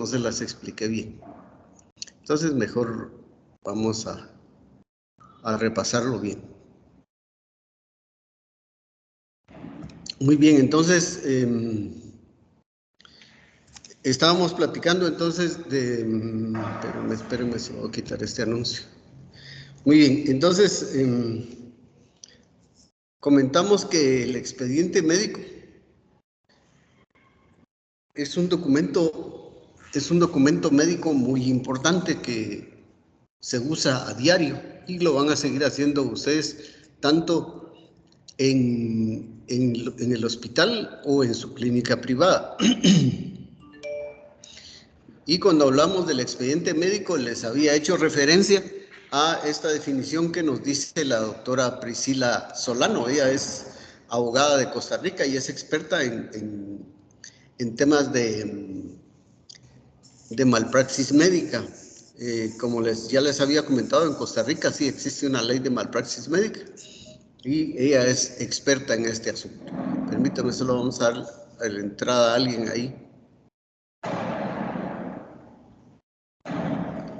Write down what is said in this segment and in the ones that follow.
se las expliqué bien. Entonces mejor vamos a repasarlo bien. Muy bien, entonces estábamos platicando entonces de... espérenme, se voy a quitar este anuncio. Muy bien, entonces comentamos que el expediente médico es un documento médico muy importante que se usa a diario y lo van a seguir haciendo ustedes tanto en el hospital o en su clínica privada. Y cuando hablamos del expediente médico, les había hecho referencia a esta definición que nos dice la doctora Priscila Solano. Ella es abogada de Costa Rica y es experta en temas de malpraxis médica. Como ya les había comentado, en Costa Rica sí existe una ley de malpraxis médica y ella es experta en este asunto. Permítanme, solo vamos a dar la entrada a alguien ahí.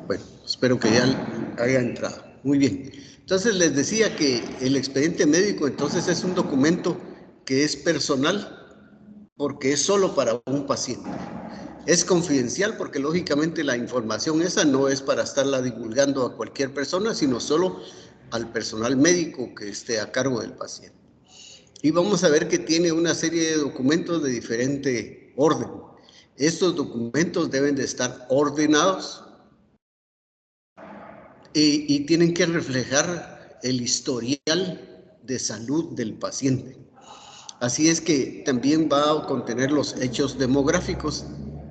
Bueno, espero que ya haya entrado. Muy bien. Entonces les decía que el expediente médico entonces es un documento que es personal porque es solo para un paciente. Es confidencial porque lógicamente la información esa no es para estarla divulgando a cualquier persona, sino solo al personal médico que esté a cargo del paciente. Y vamos a ver que tiene una serie de documentos de diferente orden. Estos documentos deben de estar ordenados y tienen que reflejar el historial de salud del paciente. Así es que también va a contener los hechos demográficos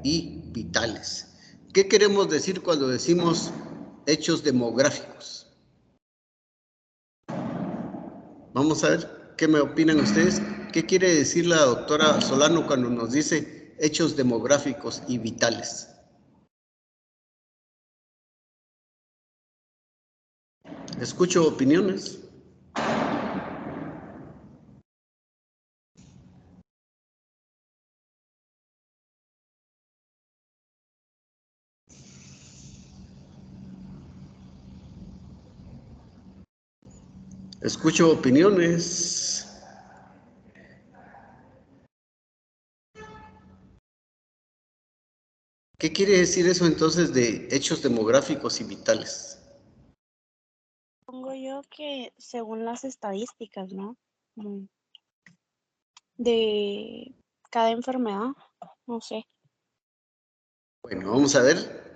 y vitales. ¿Qué queremos decir cuando decimos hechos demográficos? Vamos a ver qué me opinan ustedes. ¿Qué quiere decir la doctora Solano cuando nos dice hechos demográficos y vitales? Escucho opiniones. Escucho opiniones. ¿Qué quiere decir eso entonces de hechos demográficos y vitales? Pongo yo que según las estadísticas, ¿no? De cada enfermedad, no sé. Bueno, vamos a ver.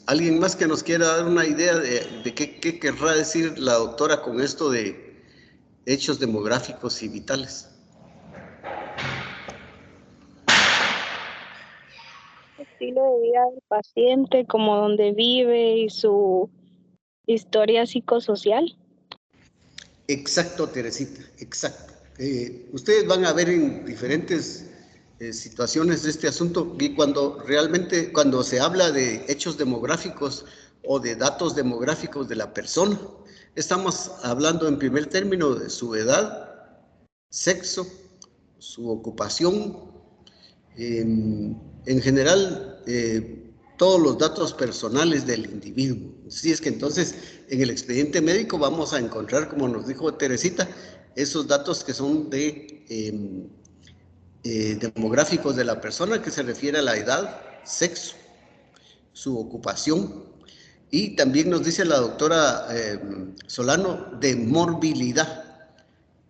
¿Alguien más que nos quiera dar una idea de qué querrá decir la doctora con esto de hechos demográficos y vitales? Estilo de vida del paciente, como donde vive y su historia psicosocial. Exacto, Teresita, exacto. Ustedes van a ver en diferentes situaciones de este asunto y cuando se habla de hechos demográficos o de datos demográficos de la persona, estamos hablando en primer término de su edad, sexo, su ocupación, en general, todos los datos personales del individuo. Así es que entonces en el expediente médico vamos a encontrar, como nos dijo Teresita, esos datos que son demográficos de la persona, que se refiere a la edad, sexo, su ocupación, y también nos dice la doctora Solano de morbilidad,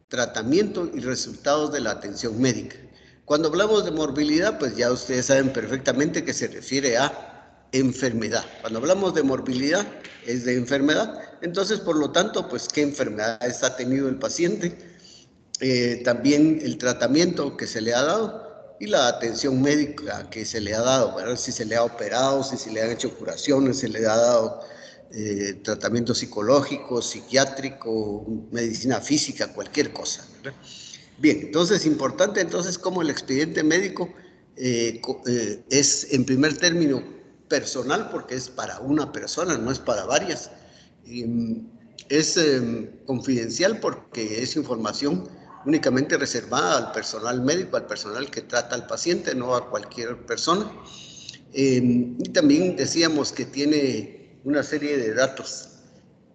tratamiento y resultados de la atención médica. Cuando hablamos de morbilidad, pues ya ustedes saben perfectamente que se refiere a enfermedad. Cuando hablamos de morbilidad, es de enfermedad. Entonces, por lo tanto, pues qué enfermedades ha tenido el paciente, también el tratamiento que se le ha dado y la atención médica que se le ha dado, ¿verdad? Si se le ha operado, si se le han hecho curaciones, se le ha dado tratamiento psicológico, psiquiátrico, medicina física, cualquier cosa, ¿verdad? Bien, entonces importante entonces cómo el expediente médico es en primer término personal porque es para una persona, no es para varias. Es confidencial porque es información únicamente reservada al personal médico, al personal que trata al paciente, no a cualquier persona. Y también decíamos que tiene una serie de datos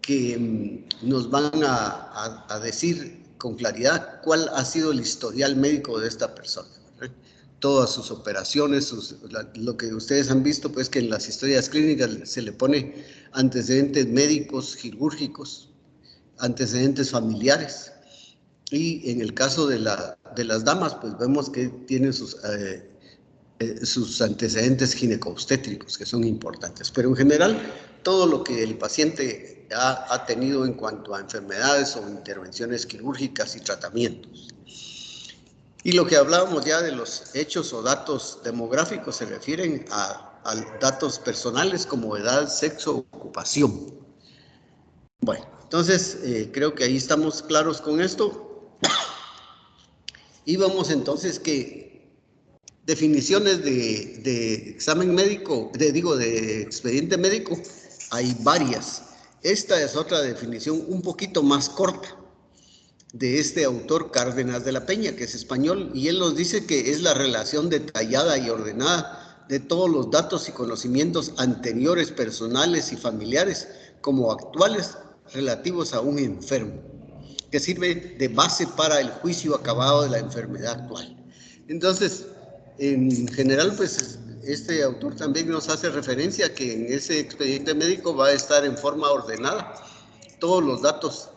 que nos van a decir con claridad cuál ha sido el historial médico de esta persona. Todas sus operaciones, lo que ustedes han visto, pues que en las historias clínicas se le pone antecedentes médicos, quirúrgicos, antecedentes familiares. Y en el caso de las damas, pues vemos que tienen sus antecedentes ginecobstétricos, que son importantes. Pero en general, todo lo que el paciente ha tenido en cuanto a enfermedades o intervenciones quirúrgicas y tratamientos. Y lo que hablábamos ya de los hechos o datos demográficos se refieren a datos personales como edad, sexo, ocupación. Bueno, entonces creo que ahí estamos claros con esto. Y vamos entonces que definiciones de examen médico, de expediente médico, hay varias. Esta es otra definición un poquito más corta de este autor Cárdenas de la Peña, que es español, y él nos dice que es la relación detallada y ordenada de todos los datos y conocimientos anteriores, personales y familiares, como actuales, relativos a un enfermo, que sirve de base para el juicio acabado de la enfermedad actual. Entonces, en general, pues este autor también nos hace referencia a que en ese expediente médico va a estar en forma ordenada todos los datos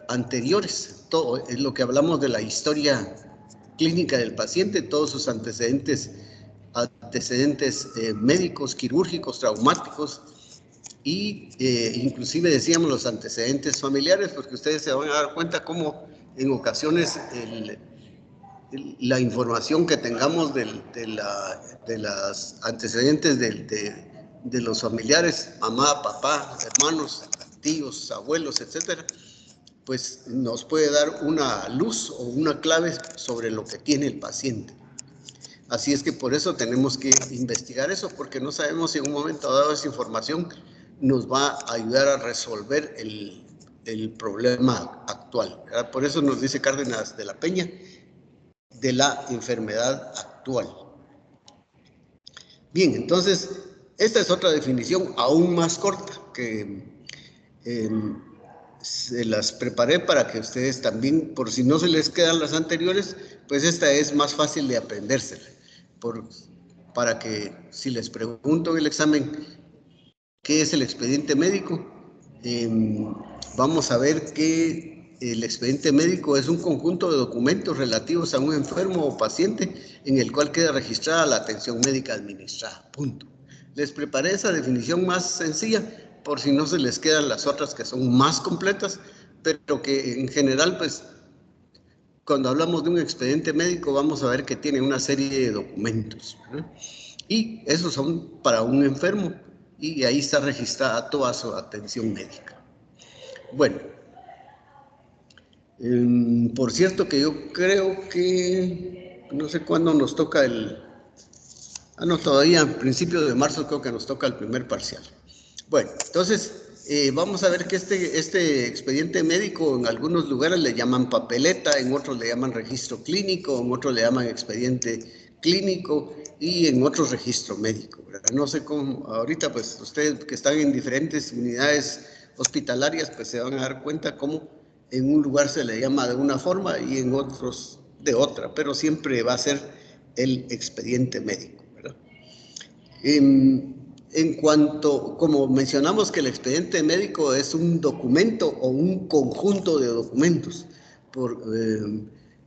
anteriores, todo es lo que hablamos de la historia clínica del paciente, todos sus antecedentes médicos, quirúrgicos, traumáticos y inclusive decíamos los antecedentes familiares, porque ustedes se van a dar cuenta cómo en ocasiones la información que tengamos de los antecedentes de los familiares, mamá, papá, hermanos, tíos, abuelos, etcétera, pues nos puede dar una luz o una clave sobre lo que tiene el paciente. Así es que por eso tenemos que investigar eso, porque no sabemos si en un momento dado esa información nos va a ayudar a resolver el problema actual, ¿verdad? Por eso nos dice Cárdenas de la Peña de la enfermedad actual. Bien, entonces, esta es otra definición aún más corta que se las preparé para que ustedes también, por si no se les quedan las anteriores, pues esta es más fácil de aprendérsela, para que si les pregunto en el examen qué es el expediente médico, vamos a ver que el expediente médico es un conjunto de documentos relativos a un enfermo o paciente en el cual queda registrada la atención médica administrada. Punto. Les preparé esa definición más sencilla por si no se les quedan las otras que son más completas, pero que en general, pues, cuando hablamos de un expediente médico vamos a ver que tiene una serie de documentos, ¿verdad? Y esos son para un enfermo y ahí está registrada toda su atención médica. Bueno, por cierto que yo creo que no sé cuándo nos toca todavía a principios de marzo creo que nos toca el primer parcial. Bueno, entonces vamos a ver que este expediente médico en algunos lugares le llaman papeleta, en otros le llaman registro clínico, en otros le llaman expediente clínico y en otros registro médico, ¿verdad? No sé cómo, ahorita pues ustedes que están en diferentes unidades hospitalarias pues se van a dar cuenta cómo en un lugar se le llama de una forma y en otros de otra, pero siempre va a ser el expediente médico, ¿verdad? En cuanto, como mencionamos que el expediente médico es un documento o un conjunto de documentos,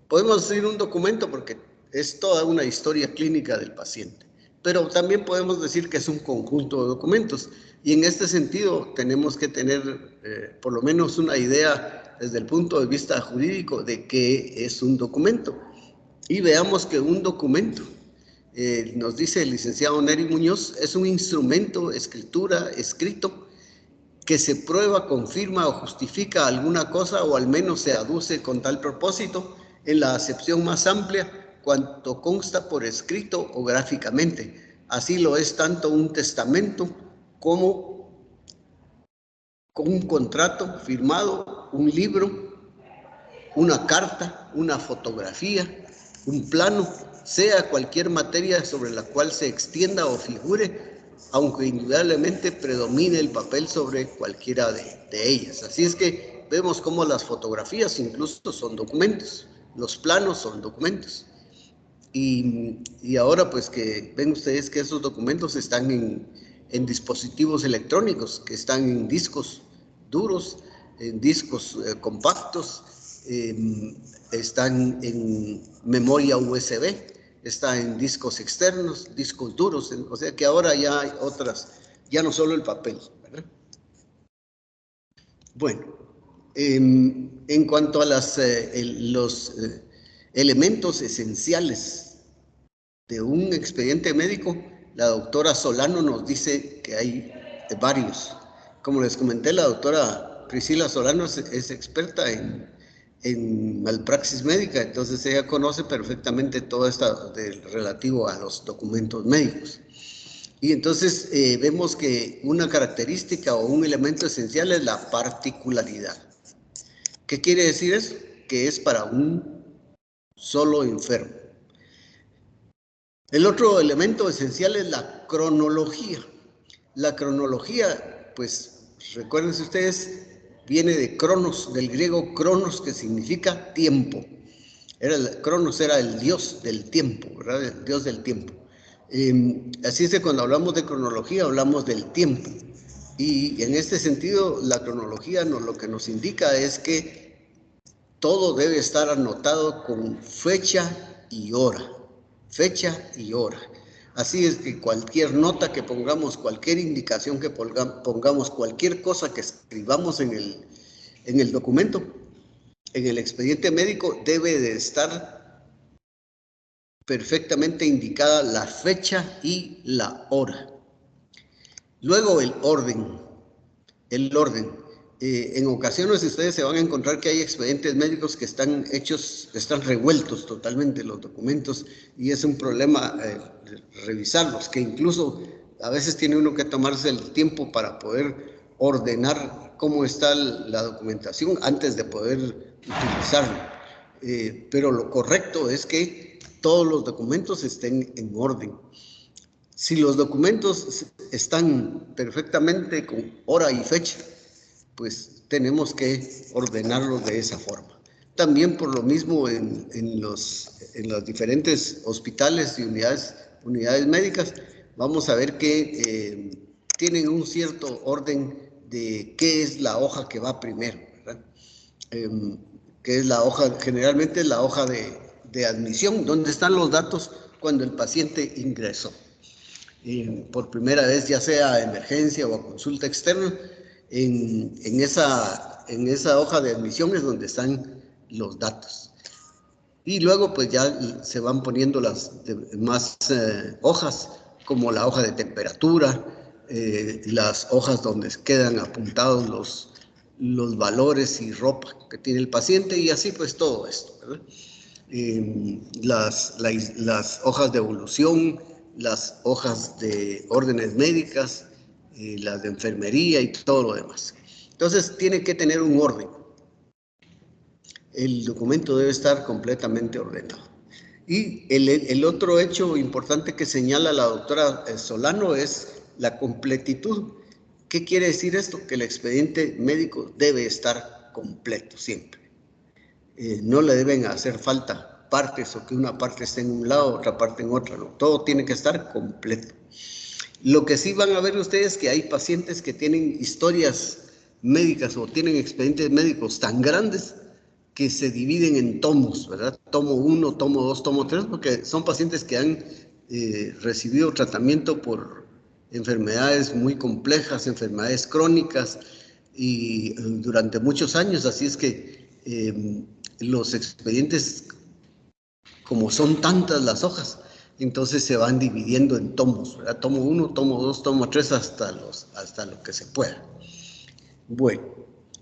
podemos decir un documento porque es toda una historia clínica del paciente, pero también podemos decir que es un conjunto de documentos y en este sentido tenemos que tener por lo menos una idea desde el punto de vista jurídico de qué es un documento y veamos que un documento nos dice el licenciado Neri Muñoz, es un instrumento, escritura, escrito, que se prueba, confirma o justifica alguna cosa o al menos se aduce con tal propósito en la acepción más amplia cuanto consta por escrito o gráficamente. Así lo es tanto un testamento como un contrato firmado, un libro, una carta, una fotografía, un plano, sea cualquier materia sobre la cual se extienda o figure, aunque indudablemente predomine el papel sobre cualquiera de ellas. Así es que vemos cómo las fotografías incluso son documentos, los planos son documentos. Y ahora pues que ven ustedes que esos documentos están en dispositivos electrónicos, que están en discos duros, en discos compactos, están en memoria USB, está en discos externos, discos duros, o sea que ahora ya hay otras, ya no solo el papel, ¿verdad? Bueno, en cuanto a los elementos esenciales de un expediente médico, la doctora Solano nos dice que hay varios. Como les comenté, la doctora Priscila Solano es experta en malpraxis médica, entonces ella conoce perfectamente todo esto relativo a los documentos médicos. Y entonces vemos que una característica o un elemento esencial es la particularidad. ¿Qué quiere decir eso? Que es para un solo enfermo. El otro elemento esencial es la cronología. La cronología, pues recuérdense ustedes, viene de cronos, del griego cronos, que significa tiempo. Cronos era el dios del tiempo, ¿verdad? El dios del tiempo. Así es que cuando hablamos de cronología hablamos del tiempo. Y en este sentido, la cronología lo que nos indica es que todo debe estar anotado con fecha y hora. Fecha y hora. Así es que cualquier nota que pongamos, cualquier indicación que pongamos, cualquier cosa que escribamos en el documento, en el expediente médico, debe de estar perfectamente indicada la fecha y la hora. Luego el orden. El orden. En ocasiones ustedes se van a encontrar que hay expedientes médicos que están revueltos totalmente los documentos, y es un problema revisarlos, que incluso a veces tiene uno que tomarse el tiempo para poder ordenar cómo está la documentación antes de poder utilizarlo. Pero lo correcto es que todos los documentos estén en orden. Si los documentos están perfectamente con hora y fecha, pues tenemos que ordenarlos de esa forma. También por lo mismo en los diferentes hospitales y unidades médicas, vamos a ver que tienen un cierto orden de qué es la hoja que va primero, ¿verdad? Que es la hoja, generalmente es la hoja de admisión, donde están los datos cuando el paciente ingresó. Por primera vez, ya sea a emergencia o a consulta externa, en esa hoja de admisión es donde están los datos. Y luego pues ya se van poniendo las más hojas, como la hoja de temperatura, las hojas donde quedan apuntados los valores y ropa que tiene el paciente, y así pues todo esto, ¿verdad? Las hojas de evolución, las hojas de órdenes médicas, las de enfermería y todo lo demás. Entonces tiene que tener un orden. El documento debe estar completamente ordenado. Y el otro hecho importante que señala la doctora Solano es la completitud. ¿Qué quiere decir esto? Que el expediente médico debe estar completo siempre. No le deben hacer falta partes, o que una parte esté en un lado, otra parte en otra, no. Todo tiene que estar completo. Lo que sí van a ver ustedes es que hay pacientes que tienen historias médicas o tienen expedientes médicos tan grandes que se dividen en tomos, ¿verdad? Tomo 1, tomo 2, tomo 3, porque son pacientes que han recibido tratamiento por enfermedades muy complejas, enfermedades crónicas, y durante muchos años. Así es que los expedientes, como son tantas las hojas, entonces se van dividiendo en tomos, ¿verdad? Tomo 1, tomo 2, tomo 3, hasta lo que se pueda. Bueno,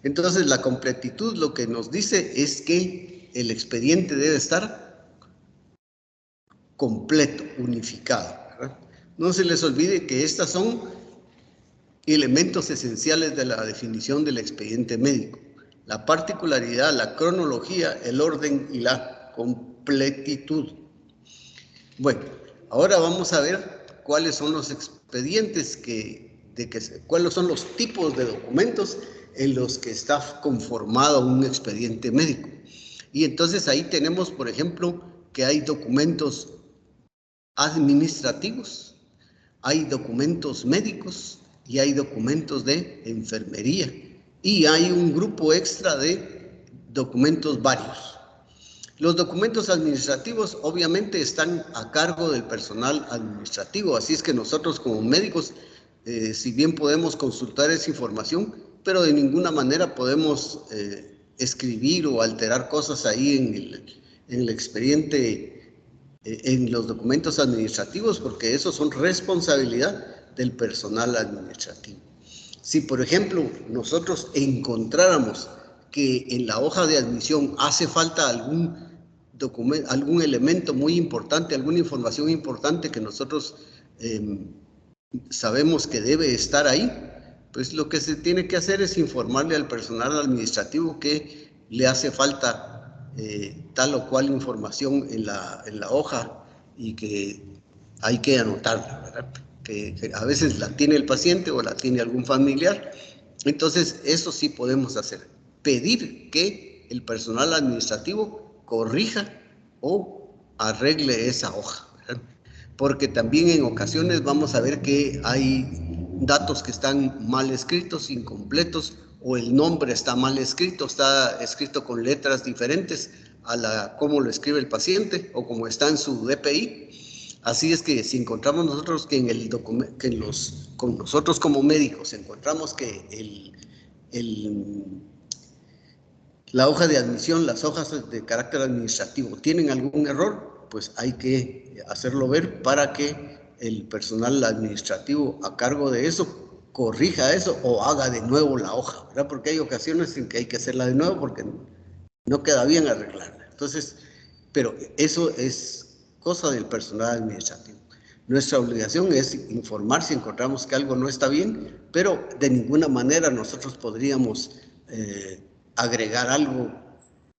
entonces la completitud lo que nos dice es que el expediente debe estar completo, unificado, ¿verdad? No se les olvide que estas son elementos esenciales de la definición del expediente médico: la particularidad, la cronología, el orden y la completitud. Bueno, ahora vamos a ver cuáles son los expedientes cuáles son los tipos de documentos en los que está conformado un expediente médico. Y entonces ahí tenemos, por ejemplo, que hay documentos administrativos, hay documentos médicos y hay documentos de enfermería. Y hay un grupo extra de documentos varios. Los documentos administrativos obviamente están a cargo del personal administrativo, así es que nosotros como médicos, si bien podemos consultar esa información, pero de ninguna manera podemos escribir o alterar cosas ahí en el expediente, en los documentos administrativos, porque eso son responsabilidad del personal administrativo. Si, por ejemplo, nosotros encontráramos que en la hoja de admisión hace falta algún elemento muy importante, alguna información importante que nosotros sabemos que debe estar ahí, pues lo que se tiene que hacer es informarle al personal administrativo que le hace falta tal o cual información en la hoja y que hay que anotarla, ¿verdad? Que a veces la tiene el paciente o la tiene algún familiar. Entonces, eso sí podemos hacer. Pedir que el personal administrativo corrija o arregle esa hoja, ¿verdad? Porque también en ocasiones vamos a ver que hay datos que están mal escritos, incompletos, o el nombre está mal escrito, está escrito con letras diferentes a cómo lo escribe el paciente o como está en su DPI. Así es que si encontramos nosotros que con nosotros como médicos encontramos que la hoja de admisión, las hojas de carácter administrativo tienen algún error, pues hay que hacerlo ver para que el personal administrativo a cargo de eso corrija eso o haga de nuevo la hoja, ¿verdad? Porque hay ocasiones en que hay que hacerla de nuevo porque no queda bien arreglarla. Entonces, pero eso es cosa del personal administrativo. Nuestra obligación es informar si encontramos que algo no está bien, pero de ninguna manera nosotros podríamos agregar algo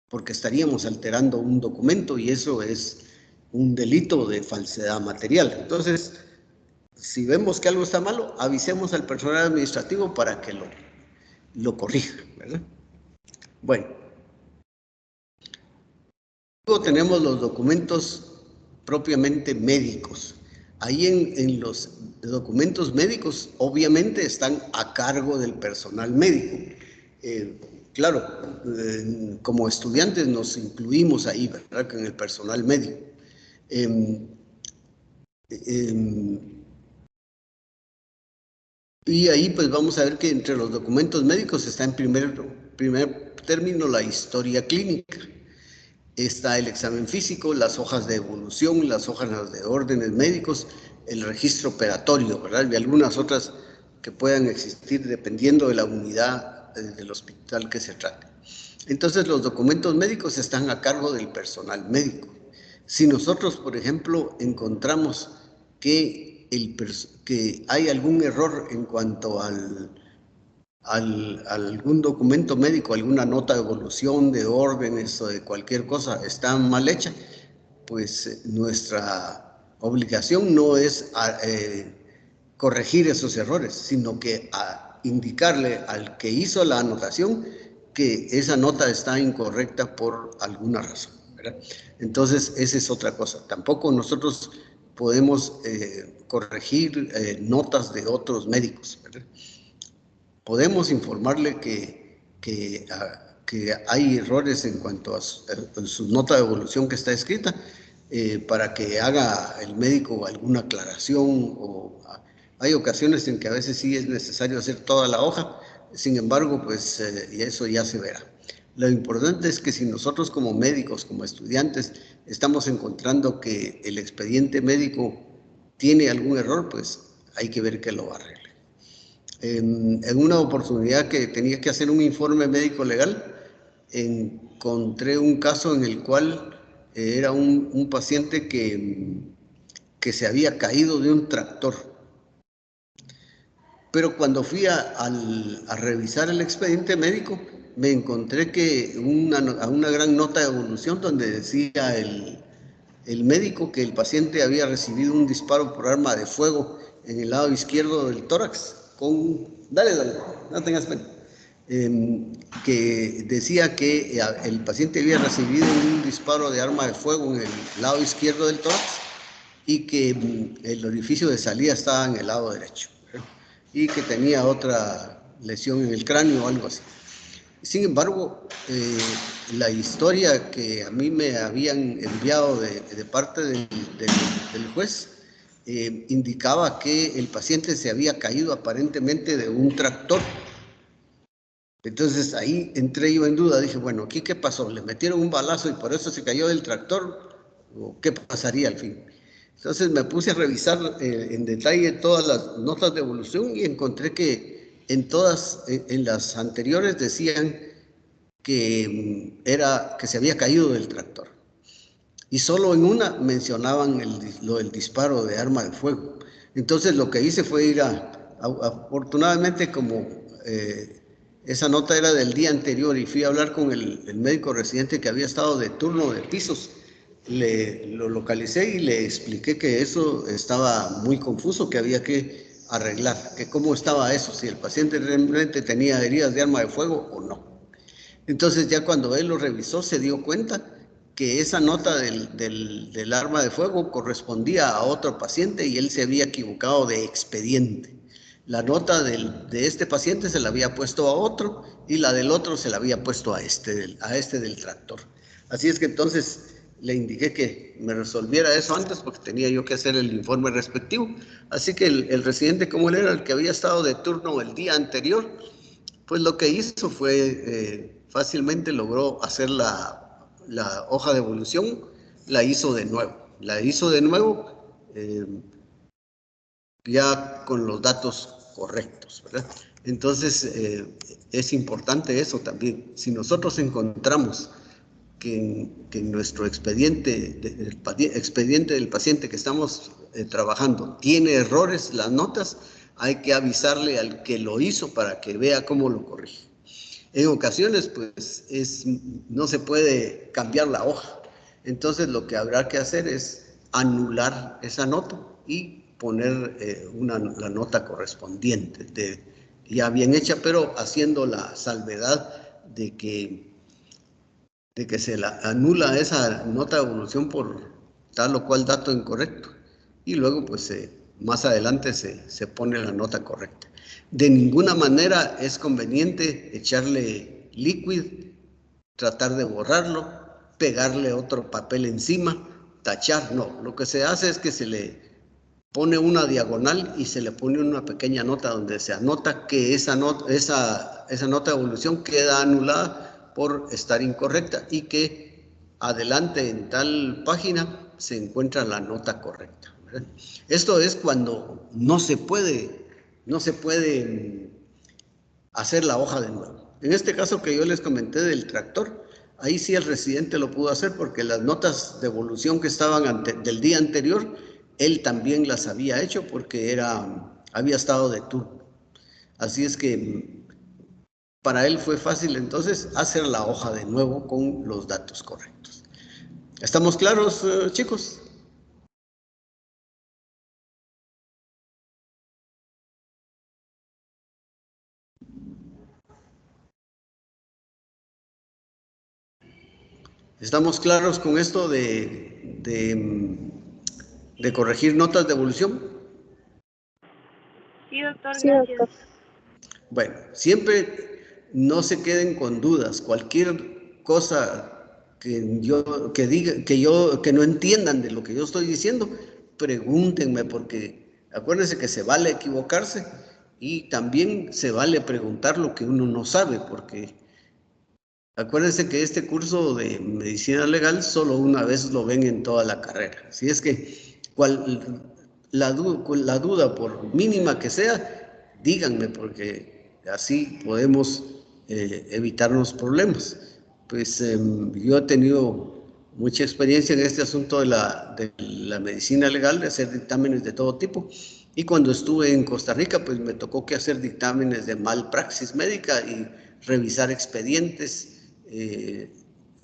porque estaríamos alterando un documento y eso es un delito de falsedad material. Entonces, si vemos que algo está malo, avisemos al personal administrativo para que lo corrija, ¿verdad? Bueno, luego tenemos los documentos propiamente médicos. Ahí en los documentos médicos obviamente están a cargo del personal médico. Claro, como estudiantes nos incluimos ahí, ¿verdad? En el personal médico. Y ahí pues vamos a ver que entre los documentos médicos está en primer término la historia clínica. Está el examen físico, las hojas de evolución, las hojas de órdenes médicos, el registro operatorio, ¿verdad? Y algunas otras que puedan existir dependiendo de la unidad del hospital que se trate. Entonces, los documentos médicos están a cargo del personal médico. Si nosotros, por ejemplo, encontramos que hay algún error en cuanto a algún documento médico, alguna nota de evolución, de órdenes o de cualquier cosa está mal hecha, pues nuestra obligación no es corregir esos errores, sino que indicarle al que hizo la anotación que esa nota está incorrecta por alguna razón, ¿verdad? Entonces, esa es otra cosa. Tampoco nosotros podemos corregir notas de otros médicos, ¿verdad? Podemos informarle que hay errores en cuanto a su nota de evolución que está escrita, para que haga el médico alguna aclaración, o hay ocasiones en que a veces sí es necesario hacer toda la hoja, sin embargo, pues eso ya se verá. Lo importante es que si nosotros como médicos, como estudiantes, estamos encontrando que el expediente médico tiene algún error, pues hay que ver que lo arregle. En una oportunidad que tenía que hacer un informe médico legal, encontré un caso en el cual era un paciente que se había caído de un tractor. Pero cuando fui a revisar el expediente médico, me encontré que una gran nota de evolución donde decía el médico que el paciente había recibido un disparo por arma de fuego en el lado izquierdo del tórax, dale, no tengas pena, que decía que el paciente había recibido un disparo de arma de fuego en el lado izquierdo del tórax y que el orificio de salida estaba en el lado derecho, ¿verdad? Y que tenía otra lesión en el cráneo o algo así. Sin embargo, la historia que a mí me habían enviado de parte del juez indicaba que el paciente se había caído aparentemente de un tractor. Entonces ahí entré yo en duda, dije, bueno, ¿aquí qué pasó? ¿Le metieron un balazo y por eso se cayó del tractor? ¿O qué pasaría al fin? Entonces me puse a revisar en detalle todas las notas de evolución y encontré que en todas, en las anteriores decían que se había caído del tractor. Y solo en una mencionaban lo del disparo de arma de fuego. Entonces lo que hice fue ir afortunadamente como esa nota era del día anterior y fui a hablar con el médico residente que había estado de turno de pisos, lo localicé y le expliqué que eso estaba muy confuso, que había que arreglar, que cómo estaba eso, si el paciente realmente tenía heridas de arma de fuego o no. Entonces ya cuando él lo revisó se dio cuenta que esa nota del arma de fuego correspondía a otro paciente y él se había equivocado de expediente. La nota de este paciente se la había puesto a otro y la del otro se la había puesto a este del tractor. Así es que entonces le indiqué que me resolviera eso antes porque tenía yo que hacer el informe respectivo. Así que el residente, como él era el que había estado de turno el día anterior, pues lo que hizo fue fácilmente logró hacer la hoja de evolución, la hizo de nuevo, ya con los datos correctos, ¿verdad? Entonces, es importante eso también. Si nosotros encontramos que en nuestro expediente del paciente que estamos trabajando tiene errores, las notas, hay que avisarle al que lo hizo para que vea cómo lo corrige. En ocasiones, pues, no se puede cambiar la hoja. Entonces, lo que habrá que hacer es anular esa nota y poner la nota correspondiente, ya bien hecha, pero haciendo la salvedad de que se la anula esa nota de evolución por tal o cual dato incorrecto y luego pues más adelante se pone la nota correcta. De ninguna manera es conveniente echarle liquid, tratar de borrarlo, pegarle otro papel encima, tachar, no. Lo que se hace es que se le pone una diagonal y se le pone una pequeña nota donde se anota que esa nota de evolución queda anulada por estar incorrecta y que adelante en tal página se encuentra la nota correcta, ¿verdad? Esto es cuando no se puede hacer la hoja de nuevo. En este caso que yo les comenté del tractor, ahí sí el residente lo pudo hacer porque las notas de evolución que estaban del día anterior, él también las había hecho porque había estado de turno. Así es que para él fue fácil entonces hacer la hoja de nuevo con los datos correctos. ¿Estamos claros, chicos? ¿Estamos claros con esto de corregir notas de evolución? Sí, doctor, Sí, gracias. doctor. Bueno, siempre no se queden con dudas. Cualquier cosa que no entiendan de lo que yo estoy diciendo, pregúntenme, porque acuérdense que se vale equivocarse y también se vale preguntar lo que uno no sabe, porque acuérdense que este curso de medicina legal solo una vez lo ven en toda la carrera. Así es que la duda, por mínima que sea, díganme, porque así podemos evitarnos problemas. Pues yo he tenido mucha experiencia en este asunto de la medicina legal, de hacer dictámenes de todo tipo. Y cuando estuve en Costa Rica, pues me tocó que hacer dictámenes de malpraxis médica y revisar expedientes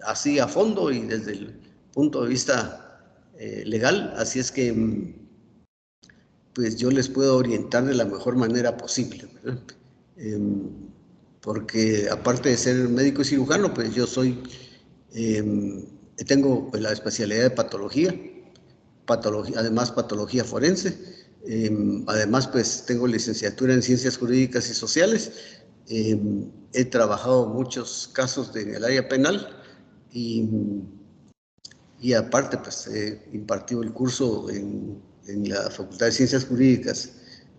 así a fondo y desde el punto de vista legal, así es que pues yo les puedo orientar de la mejor manera posible, ¿verdad? Porque aparte de ser médico y cirujano, pues yo soy, tengo pues, la especialidad de patología, además patología forense, además pues tengo licenciatura en ciencias jurídicas y sociales, he trabajado muchos casos en el área penal y aparte pues he impartido el curso en la Facultad de Ciencias Jurídicas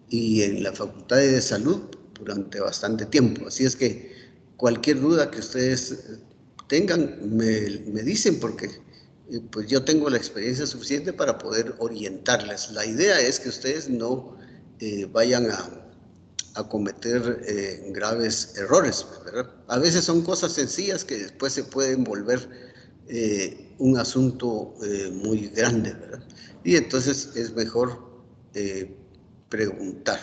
y en la Facultad de Salud durante bastante tiempo. Así es que cualquier duda que ustedes tengan, me dicen, porque pues yo tengo la experiencia suficiente para poder orientarles. La idea es que ustedes no vayan a cometer graves errores, ¿verdad? A veces son cosas sencillas que después se pueden volver un asunto muy grande, ¿verdad? Y entonces es mejor preguntar.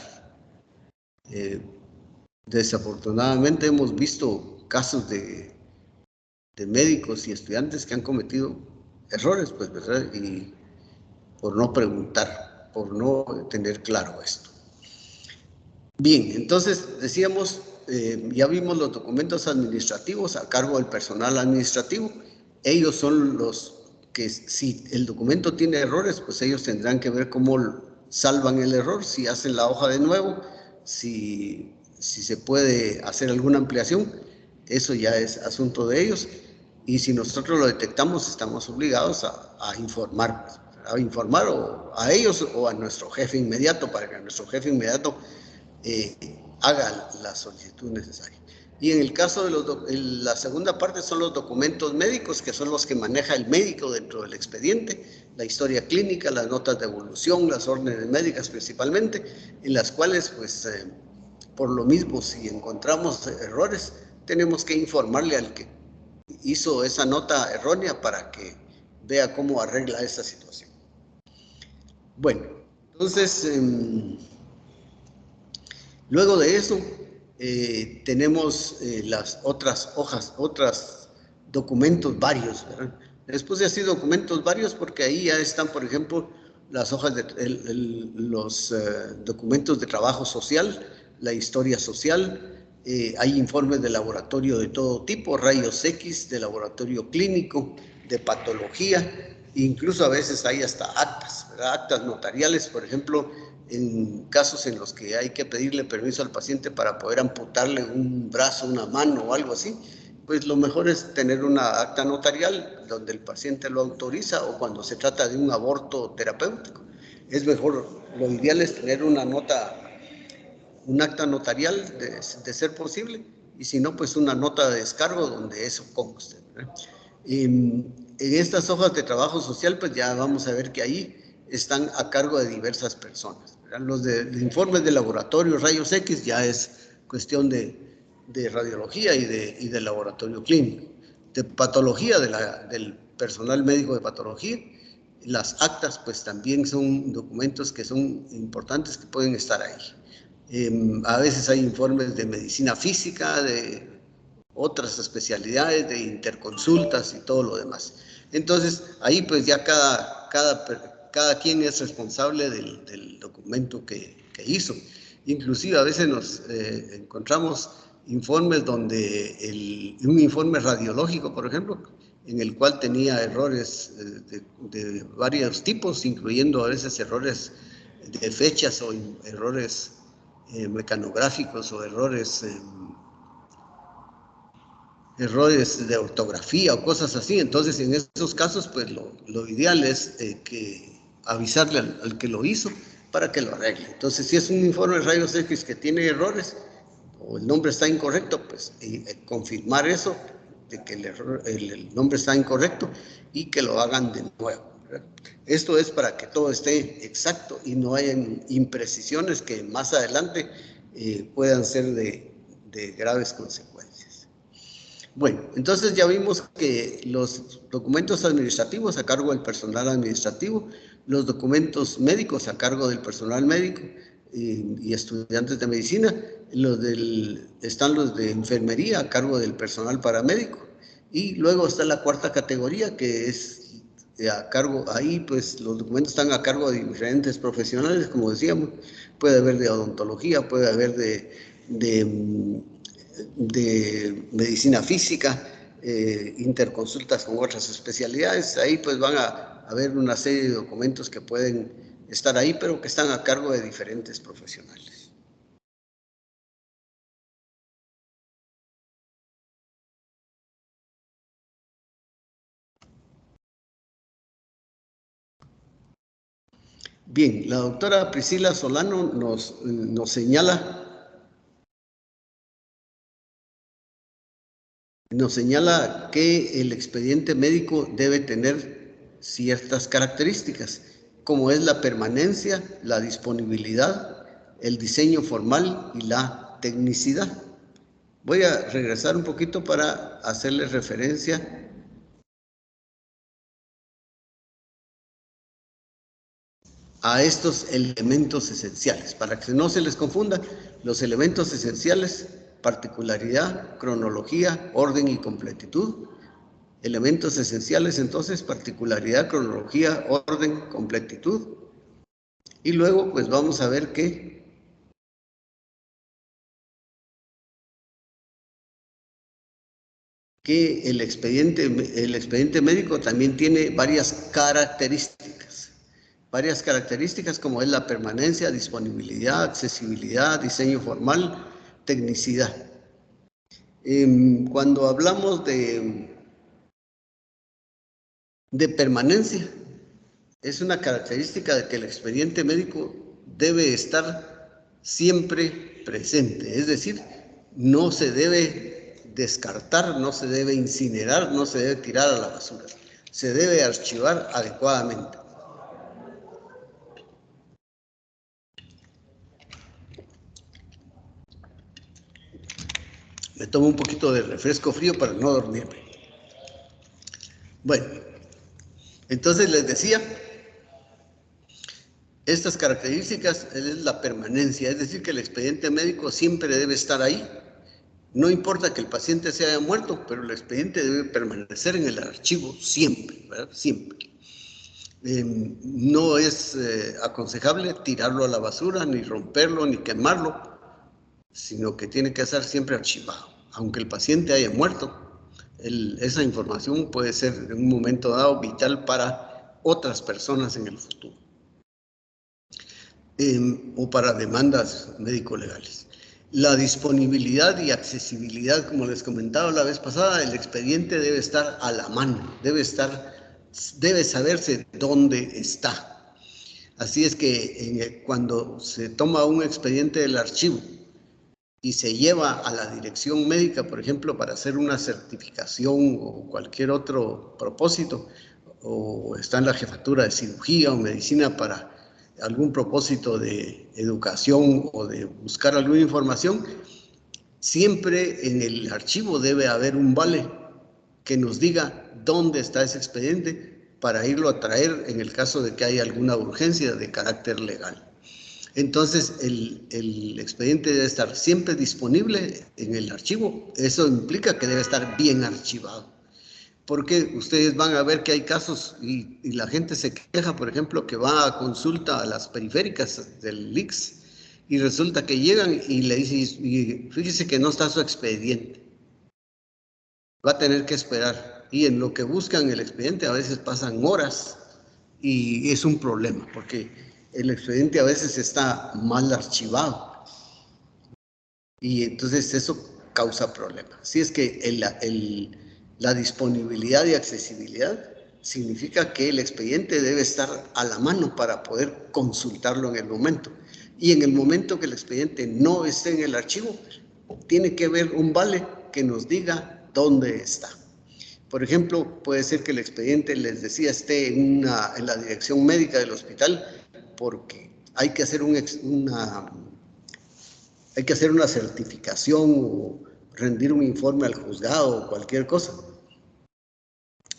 Desafortunadamente hemos visto casos de médicos y estudiantes que han cometido errores, pues, ¿verdad? Y por no preguntar, por no tener claro esto. Bien, entonces decíamos, ya vimos los documentos administrativos a cargo del personal administrativo. Ellos son los que, si el documento tiene errores, pues ellos tendrán que ver cómo salvan el error, si hacen la hoja de nuevo, si se puede hacer alguna ampliación, eso ya es asunto de ellos. Y si nosotros lo detectamos, estamos obligados a informar, o a ellos o a nuestro jefe inmediato, para que nuestro jefe inmediato haga la solicitud necesaria. Y en el caso de la segunda parte son los documentos médicos, que son los que maneja el médico dentro del expediente, la historia clínica, las notas de evolución, las órdenes médicas principalmente, en las cuales, pues, por lo mismo, si encontramos errores, tenemos que informarle al que hizo esa nota errónea para que vea cómo arregla esa situación. Bueno, entonces, luego de eso, tenemos las otras hojas, otros documentos varios, ¿verdad? Después de así documentos varios, porque ahí ya están, por ejemplo, las hojas de los documentos de trabajo social, la historia social, hay informes de laboratorio de todo tipo, rayos X, de laboratorio clínico, de patología, incluso a veces hay hasta actas, ¿verdad? Actas notariales, por ejemplo, en casos en los que hay que pedirle permiso al paciente para poder amputarle un brazo, una mano o algo así, pues lo mejor es tener una acta notarial donde el paciente lo autoriza, o cuando se trata de un aborto terapéutico. Es mejor, lo ideal es tener un acta notarial de ser posible, y si no, pues una nota de descargo donde eso conste, ¿verdad? En estas hojas de trabajo social, pues ya vamos a ver que ahí están a cargo de diversas personas, ¿verdad? Los informes de laboratorio, rayos X, ya es cuestión de radiología y de laboratorio clínico. De patología, del personal médico de patología. Las actas, pues también son documentos que son importantes, que pueden estar ahí. A veces hay informes de medicina física, de otras especialidades, de interconsultas y todo lo demás. Entonces, ahí pues ya cada quien es responsable del documento que hizo. Inclusive a veces nos encontramos informes donde un informe radiológico, por ejemplo, en el cual tenía errores de varios tipos, incluyendo a veces errores de fechas o errores mecanográficos o errores de ortografía o cosas así. Entonces, en esos casos, pues lo ideal es que avisarle al que lo hizo para que lo arregle. Entonces, si es un informe de rayos X que tiene errores o el nombre está incorrecto, pues confirmar eso, de que el nombre está incorrecto, y que lo hagan de nuevo, ¿verdad? Esto es para que todo esté exacto y no haya imprecisiones que más adelante puedan ser de graves consecuencias. Bueno, entonces ya vimos que los documentos administrativos a cargo del personal administrativo, los documentos médicos a cargo del personal médico y estudiantes de medicina, están los de enfermería a cargo del personal paramédico, y luego está la cuarta categoría, que es a cargo, ahí pues los documentos están a cargo de diferentes profesionales, como decíamos, puede haber de odontología, puede haber de medicina física, interconsultas con otras especialidades. Ahí pues van a haber una serie de documentos que pueden estar ahí, pero que están a cargo de diferentes profesionales. Bien, la doctora Priscila Solano nos señala que el expediente médico debe tener ciertas características, como es la permanencia, la disponibilidad, el diseño formal y la tecnicidad. Voy a regresar un poquito para hacerles referencia a estos elementos esenciales. Para que no se les confunda, los elementos esenciales: particularidad, cronología, orden y completitud. Elementos esenciales, entonces, particularidad, cronología, orden, completitud. Y luego, pues vamos a ver que el expediente médico también tiene varias características como es la permanencia, disponibilidad, accesibilidad, diseño formal, tecnicidad. Cuando hablamos de permanencia, es una característica de que el expediente médico debe estar siempre presente, es decir, no se debe descartar, no se debe incinerar, no se debe tirar a la basura, se debe archivar adecuadamente. Me tomo un poquito de refresco frío para no dormirme. Bueno, entonces les decía, estas características es la permanencia, es decir, que el expediente médico siempre debe estar ahí. No importa que el paciente se haya muerto, pero el expediente debe permanecer en el archivo siempre, ¿verdad? Siempre. No es aconsejable tirarlo a la basura, ni romperlo, ni quemarlo, sino que tiene que estar siempre archivado. Aunque el paciente haya muerto, esa información puede ser en un momento dado vital para otras personas en el futuro. O para demandas médico-legales. La disponibilidad y accesibilidad, como les comentaba la vez pasada, el expediente debe estar a la mano, debe saberse dónde está. Así es que cuando se toma un expediente del archivo y se lleva a la dirección médica, por ejemplo, para hacer una certificación o cualquier otro propósito, o está en la jefatura de cirugía o medicina para algún propósito de educación o de buscar alguna información, siempre en el archivo debe haber un vale que nos diga dónde está ese expediente para irlo a traer en el caso de que haya alguna urgencia de carácter legal. Entonces, el expediente debe estar siempre disponible en el archivo. Eso implica que debe estar bien archivado. Porque ustedes van a ver que hay casos y la gente se queja, por ejemplo, que va a consulta a las periféricas del ICS y resulta que llegan y le dicen, fíjese que no está su expediente. Va a tener que esperar. Y en lo que buscan el expediente a veces pasan horas y es un problema porque el expediente a veces está mal archivado y entonces eso causa problemas. Así es que la disponibilidad y accesibilidad significa que el expediente debe estar a la mano para poder consultarlo en el momento. Y en el momento que el expediente no esté en el archivo, tiene que haber un vale que nos diga dónde está. Por ejemplo, puede ser que el expediente, les decía, esté en la dirección médica del hospital porque hay que hacer una certificación o rendir un informe al juzgado o cualquier cosa.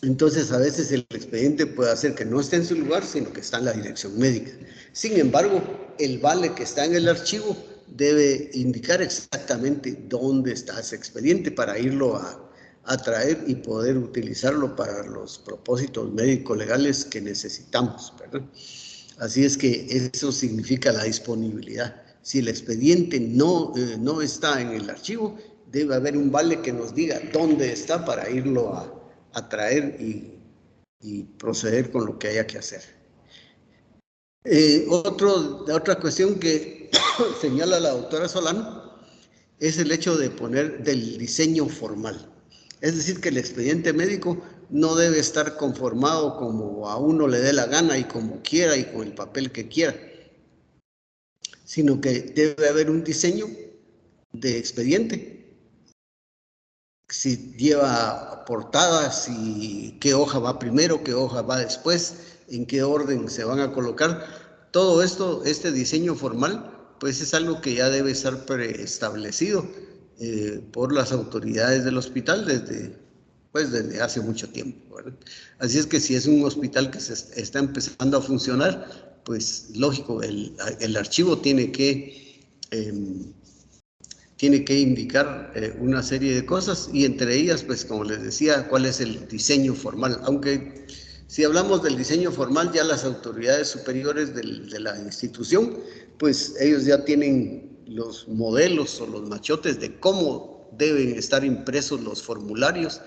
Entonces, a veces el expediente puede hacer que no esté en su lugar, sino que está en la dirección médica. Sin embargo, el vale que está en el archivo debe indicar exactamente dónde está ese expediente para irlo atraer y poder utilizarlo para los propósitos médico-legales que necesitamos, ¿verdad? Así es que eso significa la disponibilidad. Si el expediente no está en el archivo, debe haber un vale que nos diga dónde está para irlo a traer y proceder con lo que haya que hacer. Otra cuestión que señala la doctora Solano es el hecho de poner del diseño formal. Es decir, que el expediente médico no debe estar conformado como a uno le dé la gana y como quiera y con el papel que quiera, sino que debe haber un diseño de expediente. Si lleva portadas, si qué hoja va primero, qué hoja va después, en qué orden se van a colocar. Todo esto, este diseño formal, pues es algo que ya debe estar preestablecido por las autoridades del hospital desde hace mucho tiempo, ¿verdad? Así es que si es un hospital que se está empezando a funcionar, pues lógico, el archivo tiene que indicar una serie de cosas y entre ellas, pues como les decía, cuál es el diseño formal. Aunque si hablamos del diseño formal, ya las autoridades superiores de la institución, pues ellos ya tienen los modelos o los machotes de cómo deben estar impresos los formularios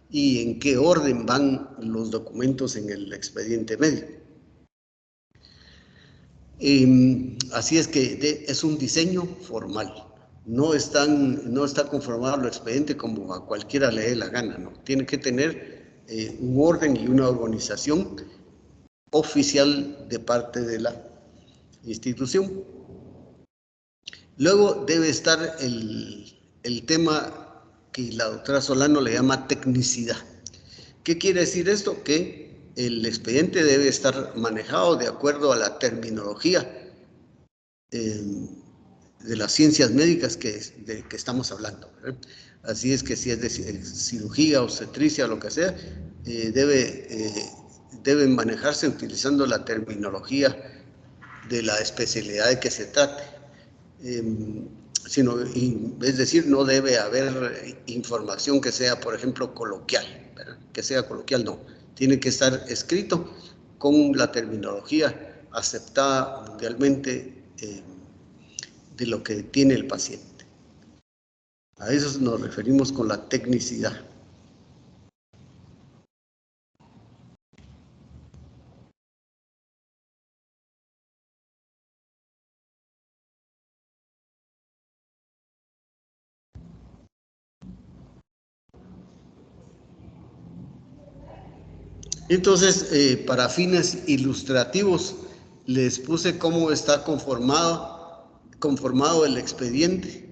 y en qué orden van los documentos en el expediente médico. Así es que es un diseño formal. No está conformado el expediente como a cualquiera le dé la gana, ¿no? Tiene que tener un orden y una organización oficial de parte de la institución. Luego debe estar el tema que la doctora Solano le llama tecnicidad. ¿Qué quiere decir esto? Que el expediente debe estar manejado de acuerdo a la terminología de las ciencias médicas de que estamos hablando, ¿verdad? Así es que si es de cirugía, obstetricia, lo que sea, deben manejarse utilizando la terminología de la especialidad de que se trate. Es decir, no debe haber información que sea, por ejemplo, coloquial, ¿verdad? Que sea coloquial, no. Tiene que estar escrito con la terminología aceptada mundialmente de lo que tiene el paciente. A eso nos referimos con la tecnicidad. Entonces, para fines ilustrativos, les puse cómo está conformado el expediente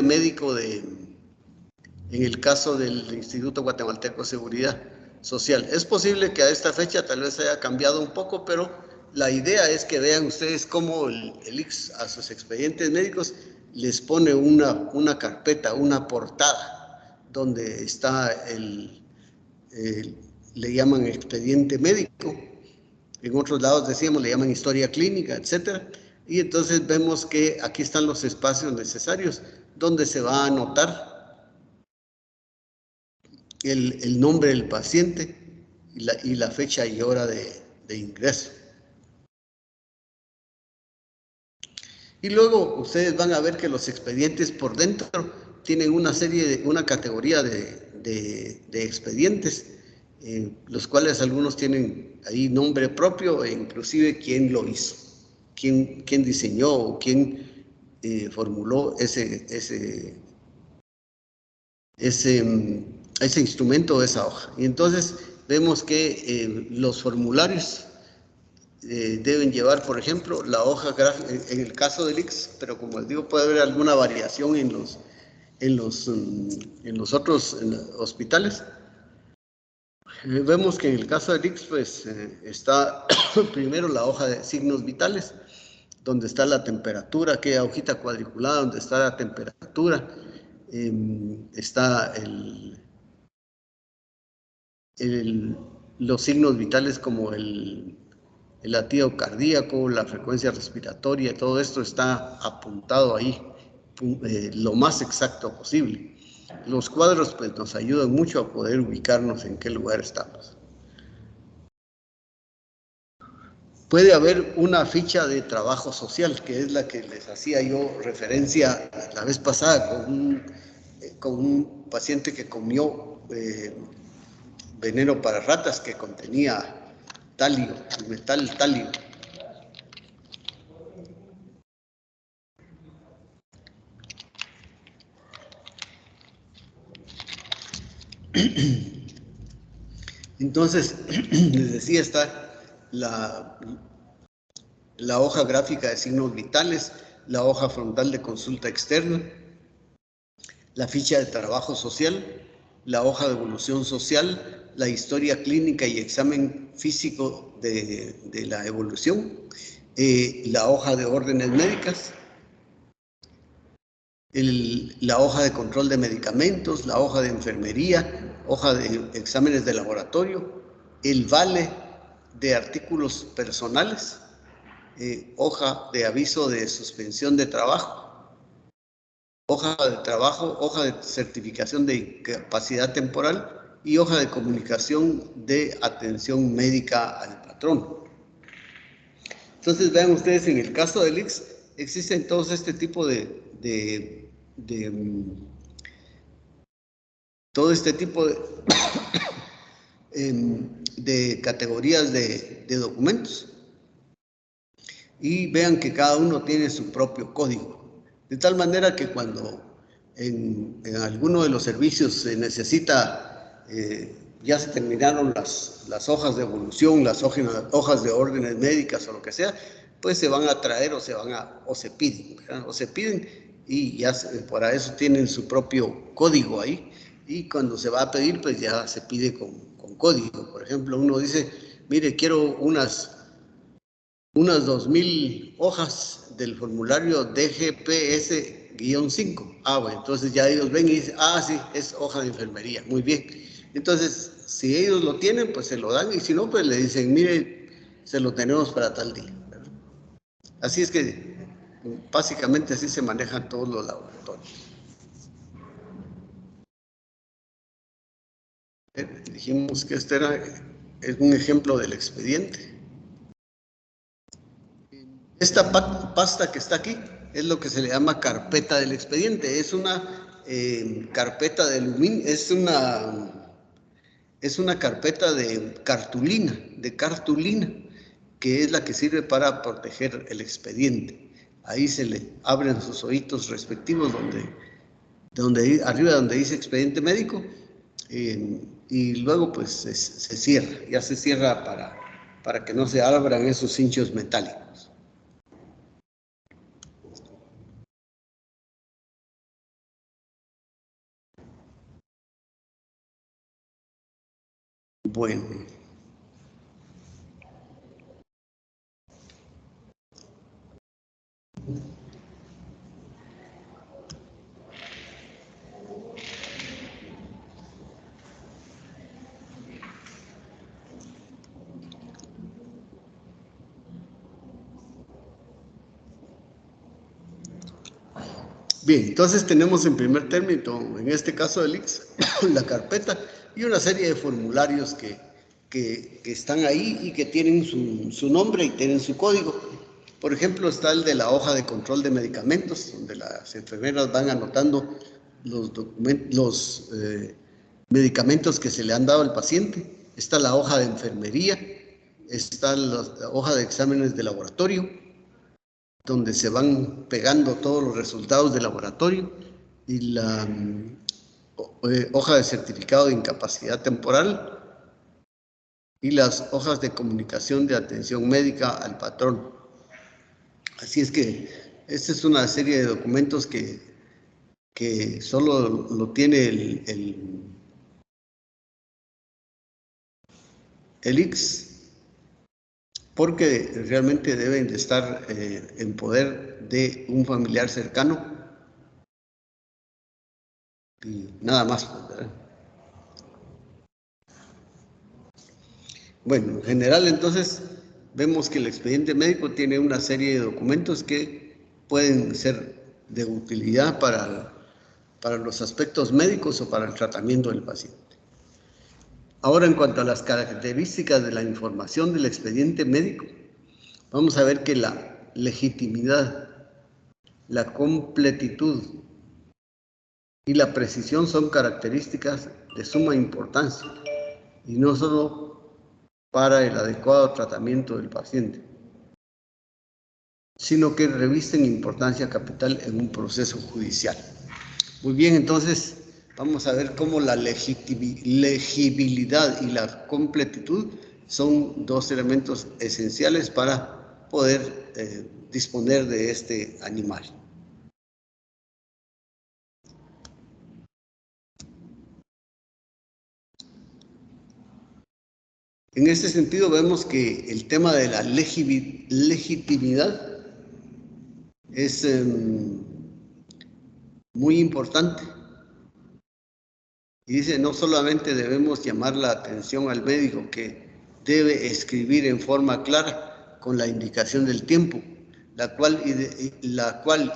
médico en el caso del Instituto Guatemalteco de Seguridad Social. Es posible que a esta fecha tal vez haya cambiado un poco, pero la idea es que vean ustedes cómo el ICS a sus expedientes médicos les pone una carpeta, una portada, donde está le llaman expediente médico. En otros lados decíamos, le llaman historia clínica, etcétera. Y entonces vemos que aquí están los espacios necesarios donde se va a anotar el nombre del paciente y la fecha y hora de ingreso. Y luego ustedes van a ver que los expedientes por dentro tienen una categoría de expedientes, los cuales algunos tienen ahí nombre propio e inclusive quién lo hizo, quién diseñó o quién formuló ese instrumento o esa hoja. Y entonces vemos que los formularios deben llevar, por ejemplo, la hoja gráfica, en el caso del ICS, pero como les digo, puede haber alguna variación en los otros hospitales. Vemos que en el caso del ICS, pues está primero la hoja de signos vitales, donde está la temperatura, aquella hojita cuadriculada donde está la temperatura, está los signos vitales como el latido cardíaco, la frecuencia respiratoria, todo esto está apuntado ahí lo más exacto posible. Los cuadros pues nos ayudan mucho a poder ubicarnos en qué lugar estamos. Puede haber una ficha de trabajo social, que es la que les hacía yo referencia la vez pasada con un paciente que comió veneno para ratas que contenía talio, el metal talio. Entonces, les decía, está la hoja gráfica de signos vitales, la hoja frontal de consulta externa, la ficha de trabajo social, la hoja de evolución social, la historia clínica y examen físico de la evolución, la hoja de órdenes médicas, la hoja de control de medicamentos, la hoja de enfermería, hoja de exámenes de laboratorio, el vale de artículos personales, hoja de aviso de suspensión de trabajo, hoja de trabajo, hoja de certificación de capacidad temporal y hoja de comunicación de atención médica al patrón. Entonces, vean ustedes, en el caso del ICS, existen todos este tipo de categorías de documentos. Y vean que cada uno tiene su propio código. De tal manera que cuando en alguno de los servicios se necesita, ya se terminaron las hojas de evolución, las hojas de órdenes médicas o lo que sea, pues se van a traer o se piden y ya para eso tienen su propio código ahí. Y cuando se va a pedir, pues ya se pide con código. Por ejemplo, uno dice, mire, quiero unas 2,000 hojas del formulario DGPS-5. Bueno, entonces ya ellos ven y dicen, sí, es hoja de enfermería, muy bien. Entonces, si ellos lo tienen, pues se lo dan, y si no, pues le dicen, mire, se lo tenemos para tal día. Así es que, básicamente, así se manejan todos los laboratorios. Dijimos que este es un ejemplo del expediente. Esta pasta que está aquí es lo que se le llama carpeta del expediente. Es una carpeta de aluminio, es una carpeta de cartulina, que es la que sirve para proteger el expediente. Ahí se le abren sus hoyitos respectivos arriba donde dice expediente médico, y luego pues se cierra, ya se cierra para que no se abran esos hinchos metálicos. Bueno. Bien, entonces tenemos en primer término, en este caso del ICS, la carpeta y una serie de formularios que están ahí y que tienen su nombre y tienen su código. Por ejemplo, está el de la hoja de control de medicamentos, donde las enfermeras van anotando los medicamentos que se le han dado al paciente. Está la hoja de enfermería, está la hoja de exámenes de laboratorio, donde se van pegando todos los resultados del laboratorio, y la hoja de certificado de incapacidad temporal y las hojas de comunicación de atención médica al patrón. Así es que esta es una serie de documentos que solo lo tiene el ICS, porque realmente deben de estar en poder de un familiar cercano y nada más, ¿verdad? Bueno, en general, entonces, vemos que el expediente médico tiene una serie de documentos que pueden ser de utilidad para para los aspectos médicos o para el tratamiento del paciente. Ahora, en cuanto a las características de la información del expediente médico, vamos a ver que la legitimidad, la completitud y la precisión son características de suma importancia, y no solo para el adecuado tratamiento del paciente, sino que revisten importancia capital en un proceso judicial. Muy bien, entonces vamos a ver cómo la legibilidad y la completitud son dos elementos esenciales para poder disponer de este animal. En este sentido vemos que el tema de la legitimidad es muy importante. Y dice, no solamente debemos llamar la atención al médico que debe escribir en forma clara con la indicación del tiempo, la cual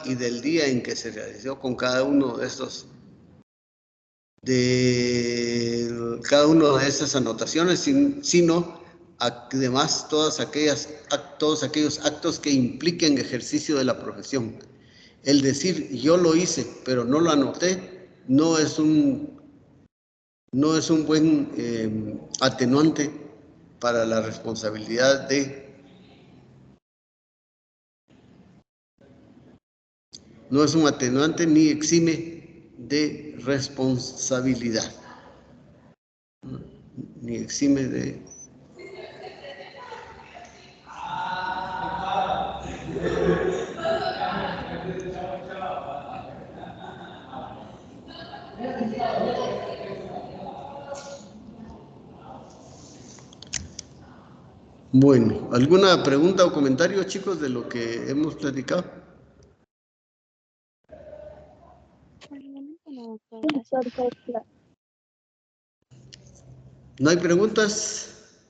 y del día en que se realizó con cada uno de estas anotaciones, sino además todos aquellos actos que impliquen ejercicio de la profesión. El decir yo lo hice pero no lo anoté no es un buen atenuante para la responsabilidad no es un atenuante ni exime de responsabilidad, ni exime de... Bueno, ¿alguna pregunta o comentario, chicos, de lo que hemos platicado? ¿No hay preguntas?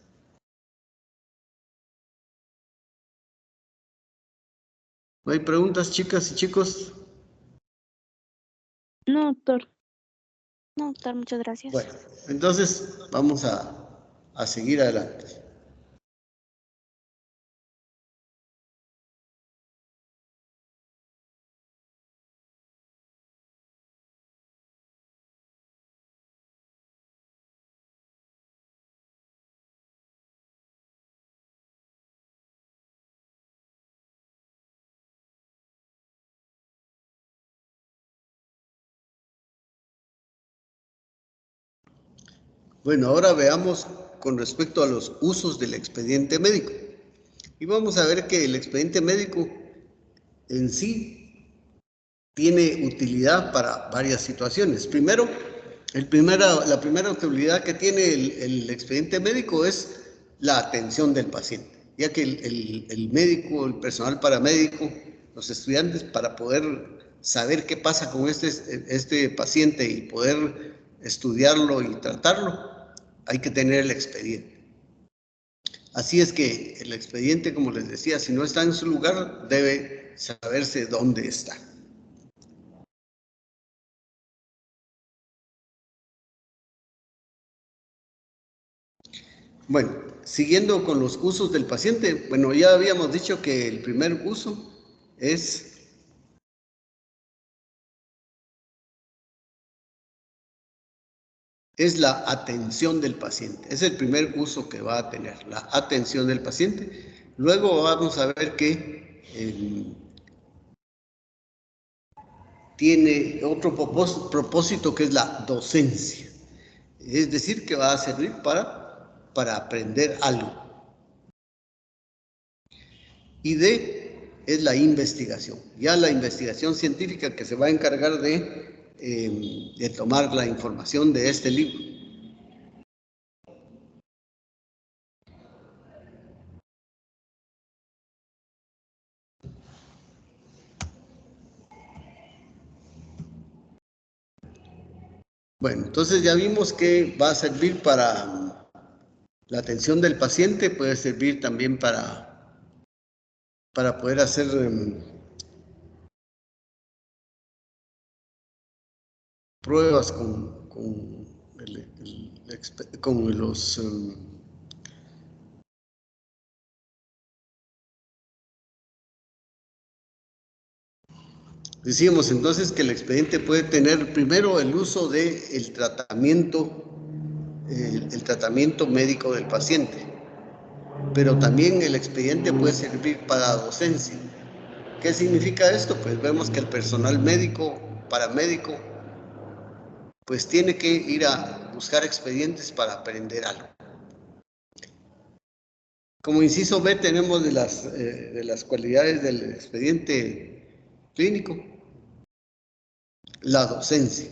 ¿No hay preguntas, chicas y chicos? No, doctor. No, doctor, muchas gracias. Bueno, entonces vamos a seguir adelante. Bueno, ahora veamos con respecto a los usos del expediente médico. Y vamos a ver que el expediente médico en sí tiene utilidad para varias situaciones. Primero, la primera utilidad que tiene el expediente médico es la atención del paciente, ya que el médico, el personal paramédico, los estudiantes, para poder saber qué pasa con este paciente y poder estudiarlo y tratarlo, hay que tener el expediente. Así es que el expediente, como les decía, si no está en su lugar, debe saberse dónde está. Bueno, siguiendo con los usos del paciente, bueno, ya habíamos dicho que el primer uso es la atención del paciente. Es el primer uso que va a tener, la atención del paciente. Luego vamos a ver que tiene otro propósito que es la docencia. Es decir, que va a servir para aprender algo. Y es la investigación. Ya la investigación científica que se va a encargar de tomar la información de este libro. Bueno, entonces ya vimos que va a servir para la atención del paciente, puede servir también para poder hacer pruebas con los decíamos entonces que el expediente puede tener primero el uso del tratamiento, el tratamiento médico del paciente, pero también el expediente puede servir para docencia. ¿Qué significa esto? Pues vemos que el personal médico, paramédico, pues tiene que ir a buscar expedientes para aprender algo. Como inciso B tenemos de las cualidades del expediente clínico, la docencia.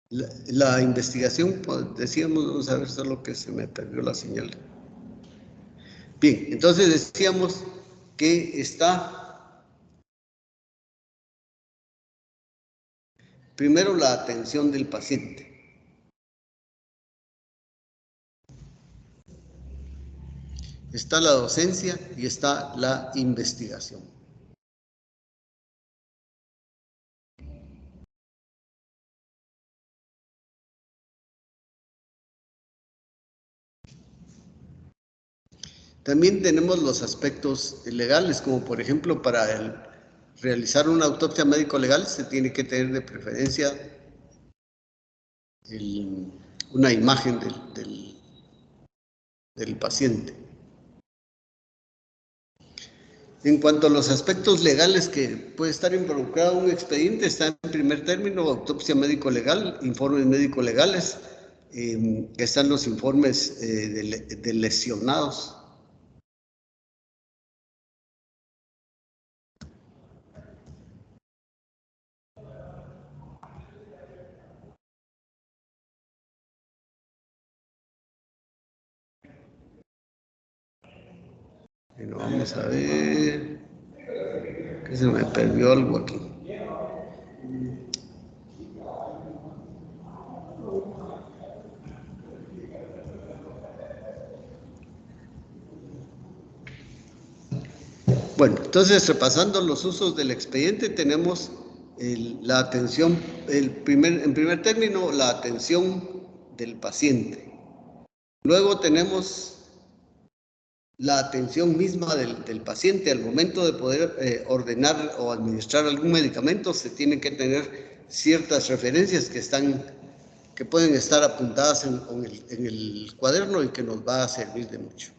La investigación, pues decíamos, vamos a ver solo que se me perdió la señal. Bien, entonces decíamos que está primero la atención del paciente. Está la docencia y está la investigación. También tenemos los aspectos legales, como por ejemplo para realizar una autopsia médico-legal se tiene que tener de preferencia una imagen del paciente. En cuanto a los aspectos legales que puede estar involucrado un expediente, está en primer término autopsia médico-legal, informes médico-legales, están los informes de lesionados. Bueno, vamos a ver, que se me perdió algo aquí. Bueno, entonces repasando los usos del expediente, tenemos la atención, en primer término, la atención del paciente. Luego tenemos la atención misma del paciente. Al momento de poder ordenar o administrar algún medicamento, se tienen que tener ciertas referencias que pueden estar apuntadas en el cuaderno y que nos va a servir de mucho.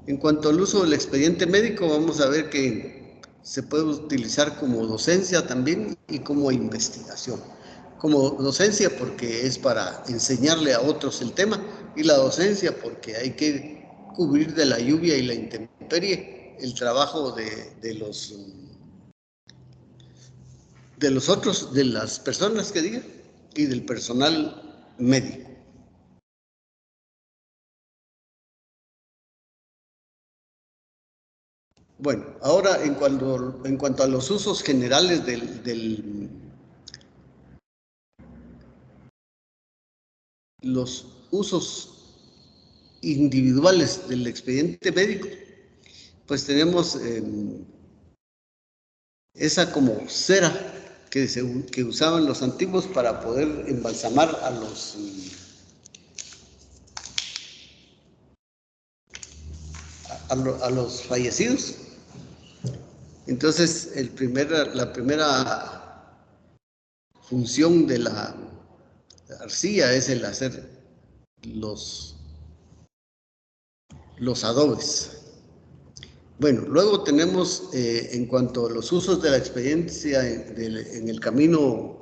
En cuanto al uso del expediente médico, vamos a ver que se puede utilizar como docencia también y como investigación. Como docencia porque es para enseñarle a otros el tema, y la docencia porque hay que cubrir de la lluvia y la intemperie el trabajo de las personas que digan, y del personal médico. Bueno, ahora en cuanto a los usos generales los usos individuales del expediente médico, pues tenemos esa como cera que usaban los antiguos para poder embalsamar a los fallecidos. Entonces, la primera función de la arcilla es el hacer los adobes. Bueno, luego tenemos, en cuanto a los usos de la experiencia en el camino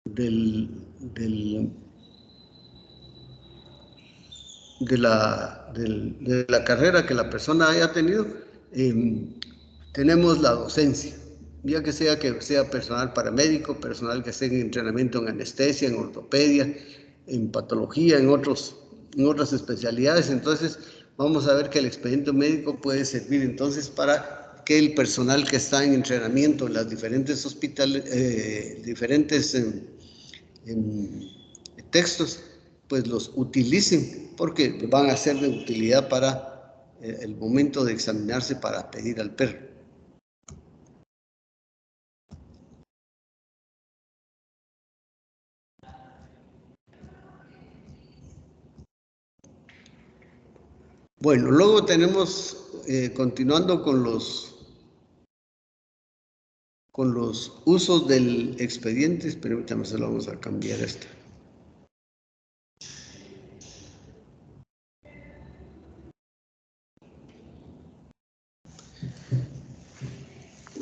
de la carrera que la persona haya tenido, tenemos la docencia, ya que sea personal paramédico, personal que esté en entrenamiento en anestesia, en ortopedia, en patología, en otras especialidades. Entonces, vamos a ver que el expediente médico puede servir entonces para que el personal que está en entrenamiento en las diferentes hospitales, diferentes textos, pues los utilicen, porque van a ser de utilidad para el momento de examinarse para pedir al perro. Bueno, luego tenemos, continuando con los usos del expediente, permítame, se lo vamos a cambiar esta.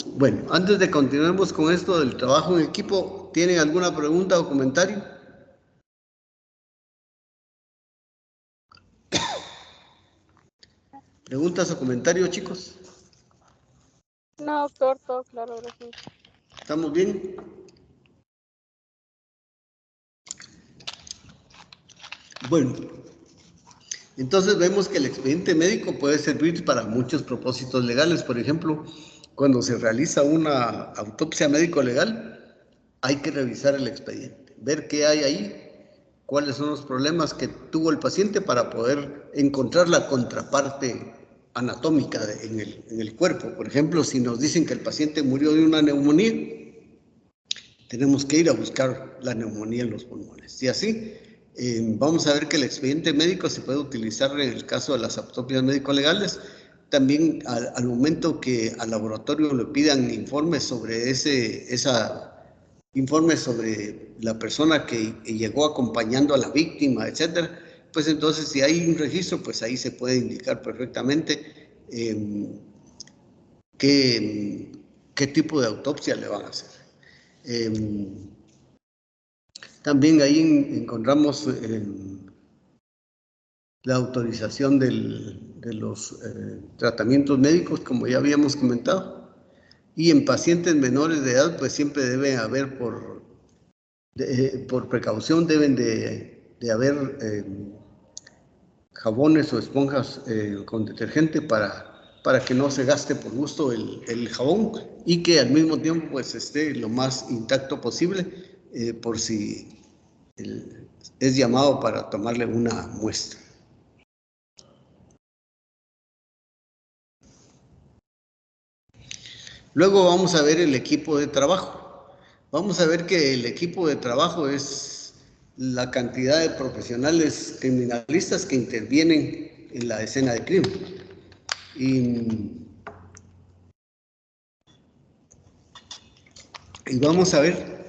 Bueno, antes de continuemos con esto del trabajo en equipo, ¿tienen alguna pregunta o comentario? ¿Preguntas o comentarios, chicos? No, doctor, todo claro, gracias. ¿Estamos bien? Bueno, entonces vemos que el expediente médico puede servir para muchos propósitos legales. Por ejemplo, cuando se realiza una autopsia médico-legal, hay que revisar el expediente, ver qué hay ahí, cuáles son los problemas que tuvo el paciente para poder encontrar la contraparte anatómica en el cuerpo. Por ejemplo, si nos dicen que el paciente murió de una neumonía, tenemos que ir a buscar la neumonía en los pulmones. Y así, vamos a ver que el expediente médico se puede utilizar en el caso de las autopsias médico-legales. También al momento que al laboratorio le pidan informes sobre informes sobre la persona que llegó acompañando a la víctima, etcétera, pues entonces si hay un registro, pues ahí se puede indicar perfectamente qué tipo de autopsia le van a hacer. También ahí encontramos la autorización de los tratamientos médicos, como ya habíamos comentado, y en pacientes menores de edad, pues siempre debe haber, por precaución, deben de haber jabones o esponjas con detergente para que no se gaste por gusto el jabón y que al mismo tiempo pues esté lo más intacto posible por si es llamado para tomarle una muestra. Luego vamos a ver el equipo de trabajo. Vamos a ver que el equipo de trabajo es la cantidad de profesionales criminalistas que intervienen en la escena de crimen. Y vamos a ver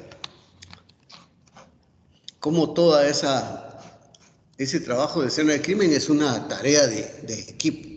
cómo toda ese trabajo de escena de crimen es una tarea de equipo.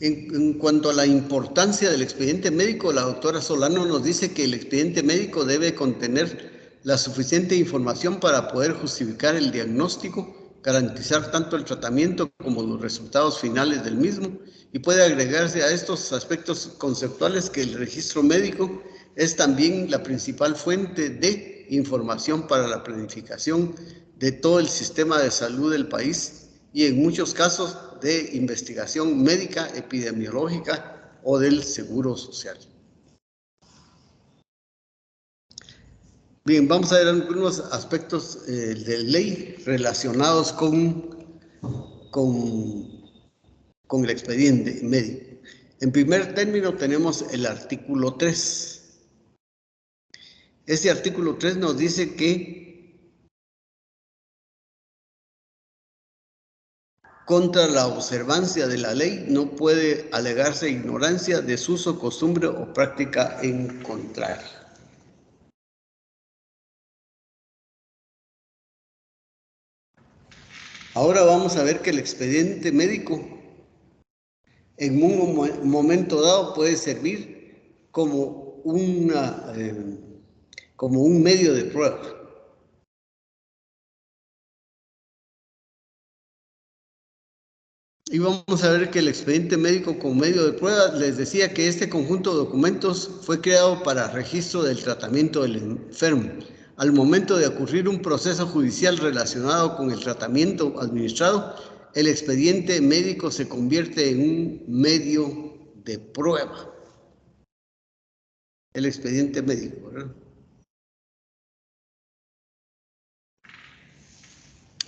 En cuanto a la importancia del expediente médico, la doctora Solano nos dice que el expediente médico debe contener la suficiente información para poder justificar el diagnóstico, garantizar tanto el tratamiento como los resultados finales del mismo, y puede agregarse a estos aspectos conceptuales que el registro médico es también la principal fuente de información para la planificación de todo el sistema de salud del país y en muchos casos de investigación médica, epidemiológica o del seguro social. Bien, vamos a ver algunos aspectos de ley relacionados con el expediente médico. En primer término tenemos el artículo 3. Este artículo 3 nos dice que contra la observancia de la ley no puede alegarse ignorancia, desuso, costumbre o práctica en contrario. Ahora vamos a ver que el expediente médico en un momento dado puede servir como un medio de prueba. Y vamos a ver que el expediente médico como medio de prueba, les decía que este conjunto de documentos fue creado para registro del tratamiento del enfermo. Al momento de ocurrir un proceso judicial relacionado con el tratamiento administrado, el expediente médico se convierte en un medio de prueba. El expediente médico, ¿verdad?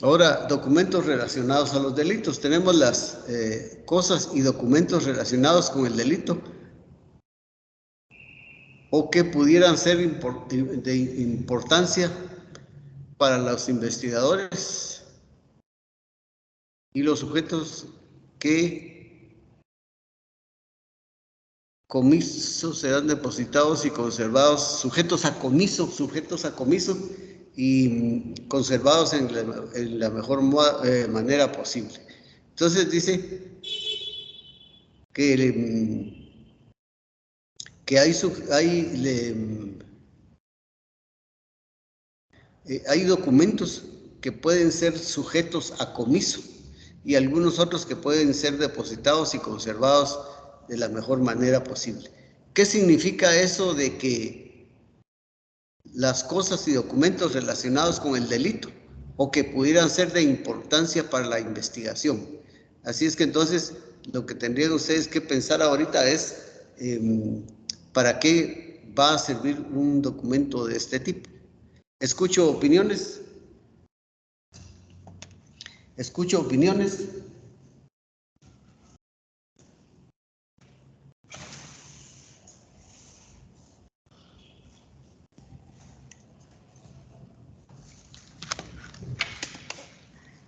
Ahora, documentos relacionados a los delitos. Tenemos las cosas y documentos relacionados con el delito o que pudieran ser de importancia para los investigadores y los sujetos que comiso serán depositados y conservados, sujetos a comiso y conservados en la mejor manera posible. Entonces dice que hay documentos que pueden ser sujetos a comiso y algunos otros que pueden ser depositados y conservados de la mejor manera posible. ¿Qué significa eso de que las cosas y documentos relacionados con el delito o que pudieran ser de importancia para la investigación? Así es que entonces lo que tendrían ustedes que pensar ahorita es ¿para qué va a servir un documento de este tipo? Escucho opiniones. Escucho opiniones.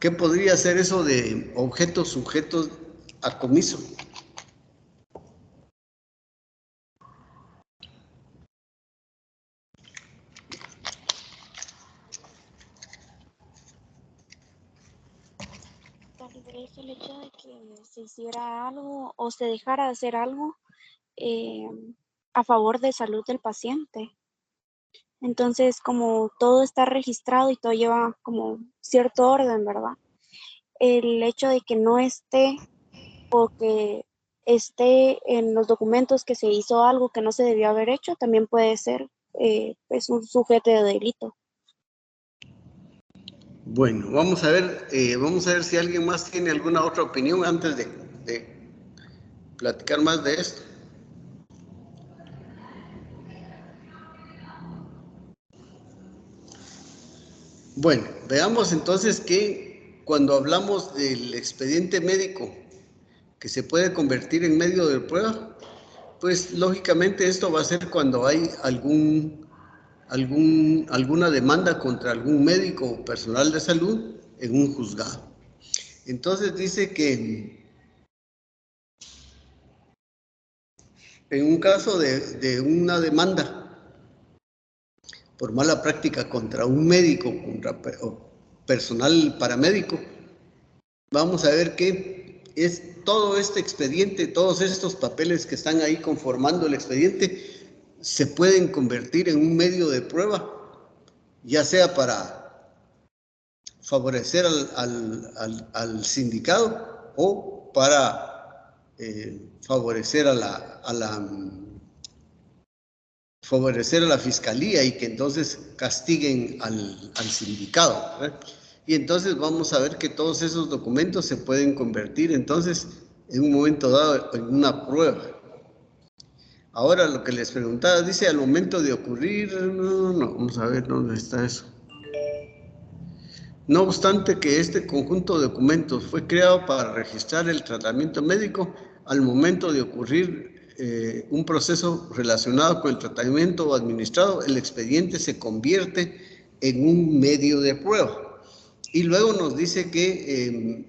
¿Qué podría ser eso de objetos sujetos a comiso? Tal vez el hecho de que se hiciera algo o se dejara de hacer algo a favor de salud del paciente. Entonces, como todo está registrado y todo lleva como cierto orden, ¿verdad? El hecho de que no esté o que esté en los documentos que se hizo algo que no se debió haber hecho, también puede ser pues un sujeto de delito. Bueno, vamos a ver si alguien más tiene alguna otra opinión antes de platicar más de esto. Bueno, veamos entonces que cuando hablamos del expediente médico que se puede convertir en medio de prueba, pues lógicamente esto va a ser cuando hay alguna demanda contra algún médico o personal de salud en un juzgado. Entonces dice que en un caso de una demanda por mala práctica contra un médico, contra personal paramédico, vamos a ver que es todo este expediente, todos estos papeles que están ahí conformando el expediente, se pueden convertir en un medio de prueba, ya sea para favorecer al sindicado o para favorecer a la fiscalía y que entonces castiguen al sindicado, ¿verdad? Y entonces vamos a ver que todos esos documentos se pueden convertir entonces en un momento dado en una prueba. Ahora lo que les preguntaba, dice al momento de ocurrir, no, vamos a ver dónde está eso. No obstante que este conjunto de documentos fue creado para registrar el tratamiento médico, al momento de ocurrir un proceso relacionado con el tratamiento administrado, el expediente se convierte en un medio de prueba. Y luego nos dice que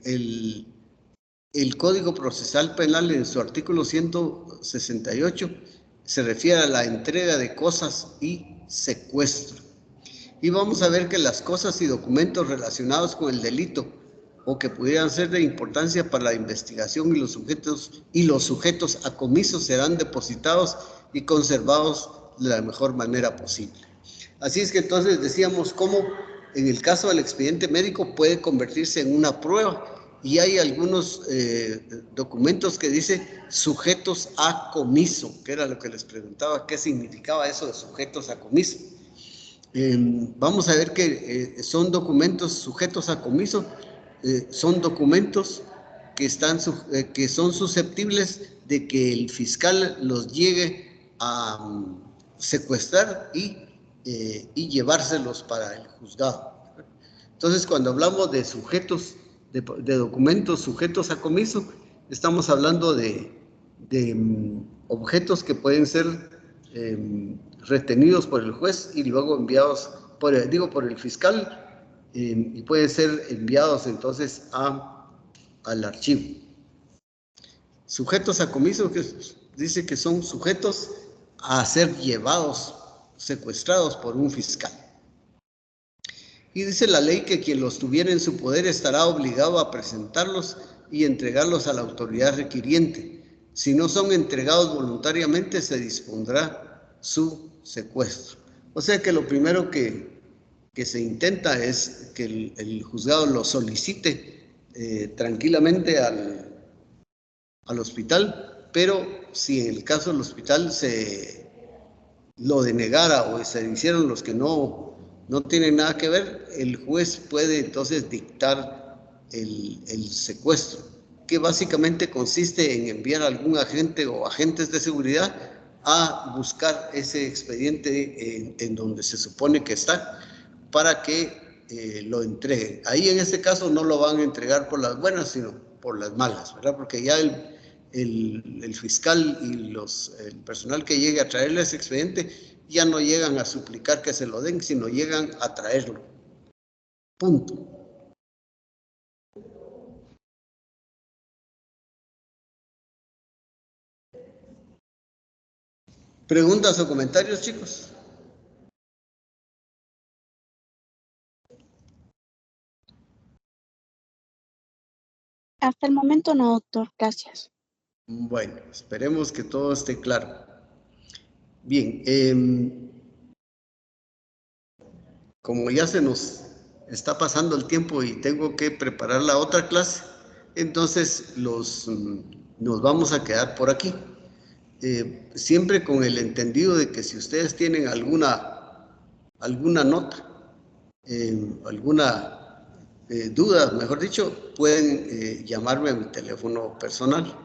el Código Procesal Penal en su artículo 168 se refiere a la entrega de cosas y secuestro. Y vamos a ver que las cosas y documentos relacionados con el delito o que pudieran ser de importancia para la investigación y los sujetos a comiso serán depositados y conservados de la mejor manera posible. Así es que entonces decíamos cómo en el caso del expediente médico puede convertirse en una prueba y hay algunos documentos que dice sujetos a comiso, que era lo que les preguntaba, qué significaba eso de sujetos a comiso. Vamos a ver que son documentos sujetos a comiso, son documentos que son susceptibles de que el fiscal los llegue a secuestrar y llevárselos para el juzgado. Entonces, cuando hablamos de sujetos, de documentos sujetos a comiso, estamos hablando de objetos que pueden ser retenidos por el juez y luego enviados, por el fiscal, y pueden ser enviados entonces al archivo. Sujetos a comiso, que dice que son sujetos a ser llevados, secuestrados por un fiscal. Y dice la ley que quien los tuviera en su poder estará obligado a presentarlos y entregarlos a la autoridad requiriente. Si no son entregados voluntariamente, se dispondrá su secuestro. O sea que lo primero que se intenta es que el juzgado lo solicite tranquilamente al hospital, pero si en el caso del hospital se lo denegara o se hicieron los que no tienen nada que ver, el juez puede entonces dictar el secuestro, que básicamente consiste en enviar a algún agente o agentes de seguridad a buscar ese expediente en donde se supone que está, para que lo entreguen. Ahí en este caso no lo van a entregar por las buenas, sino por las malas, ¿verdad? Porque ya el fiscal y el personal que llegue a traerle ese expediente ya no llegan a suplicar que se lo den, sino llegan a traerlo. Punto. ¿Preguntas o comentarios, chicos? Hasta el momento no, doctor. Gracias. Bueno, esperemos que todo esté claro. Bien, como ya se nos está pasando el tiempo y tengo que preparar la otra clase, entonces nos vamos a quedar por aquí. Siempre con el entendido de que si ustedes tienen alguna nota, alguna duda, mejor dicho, pueden llamarme a mi teléfono personal.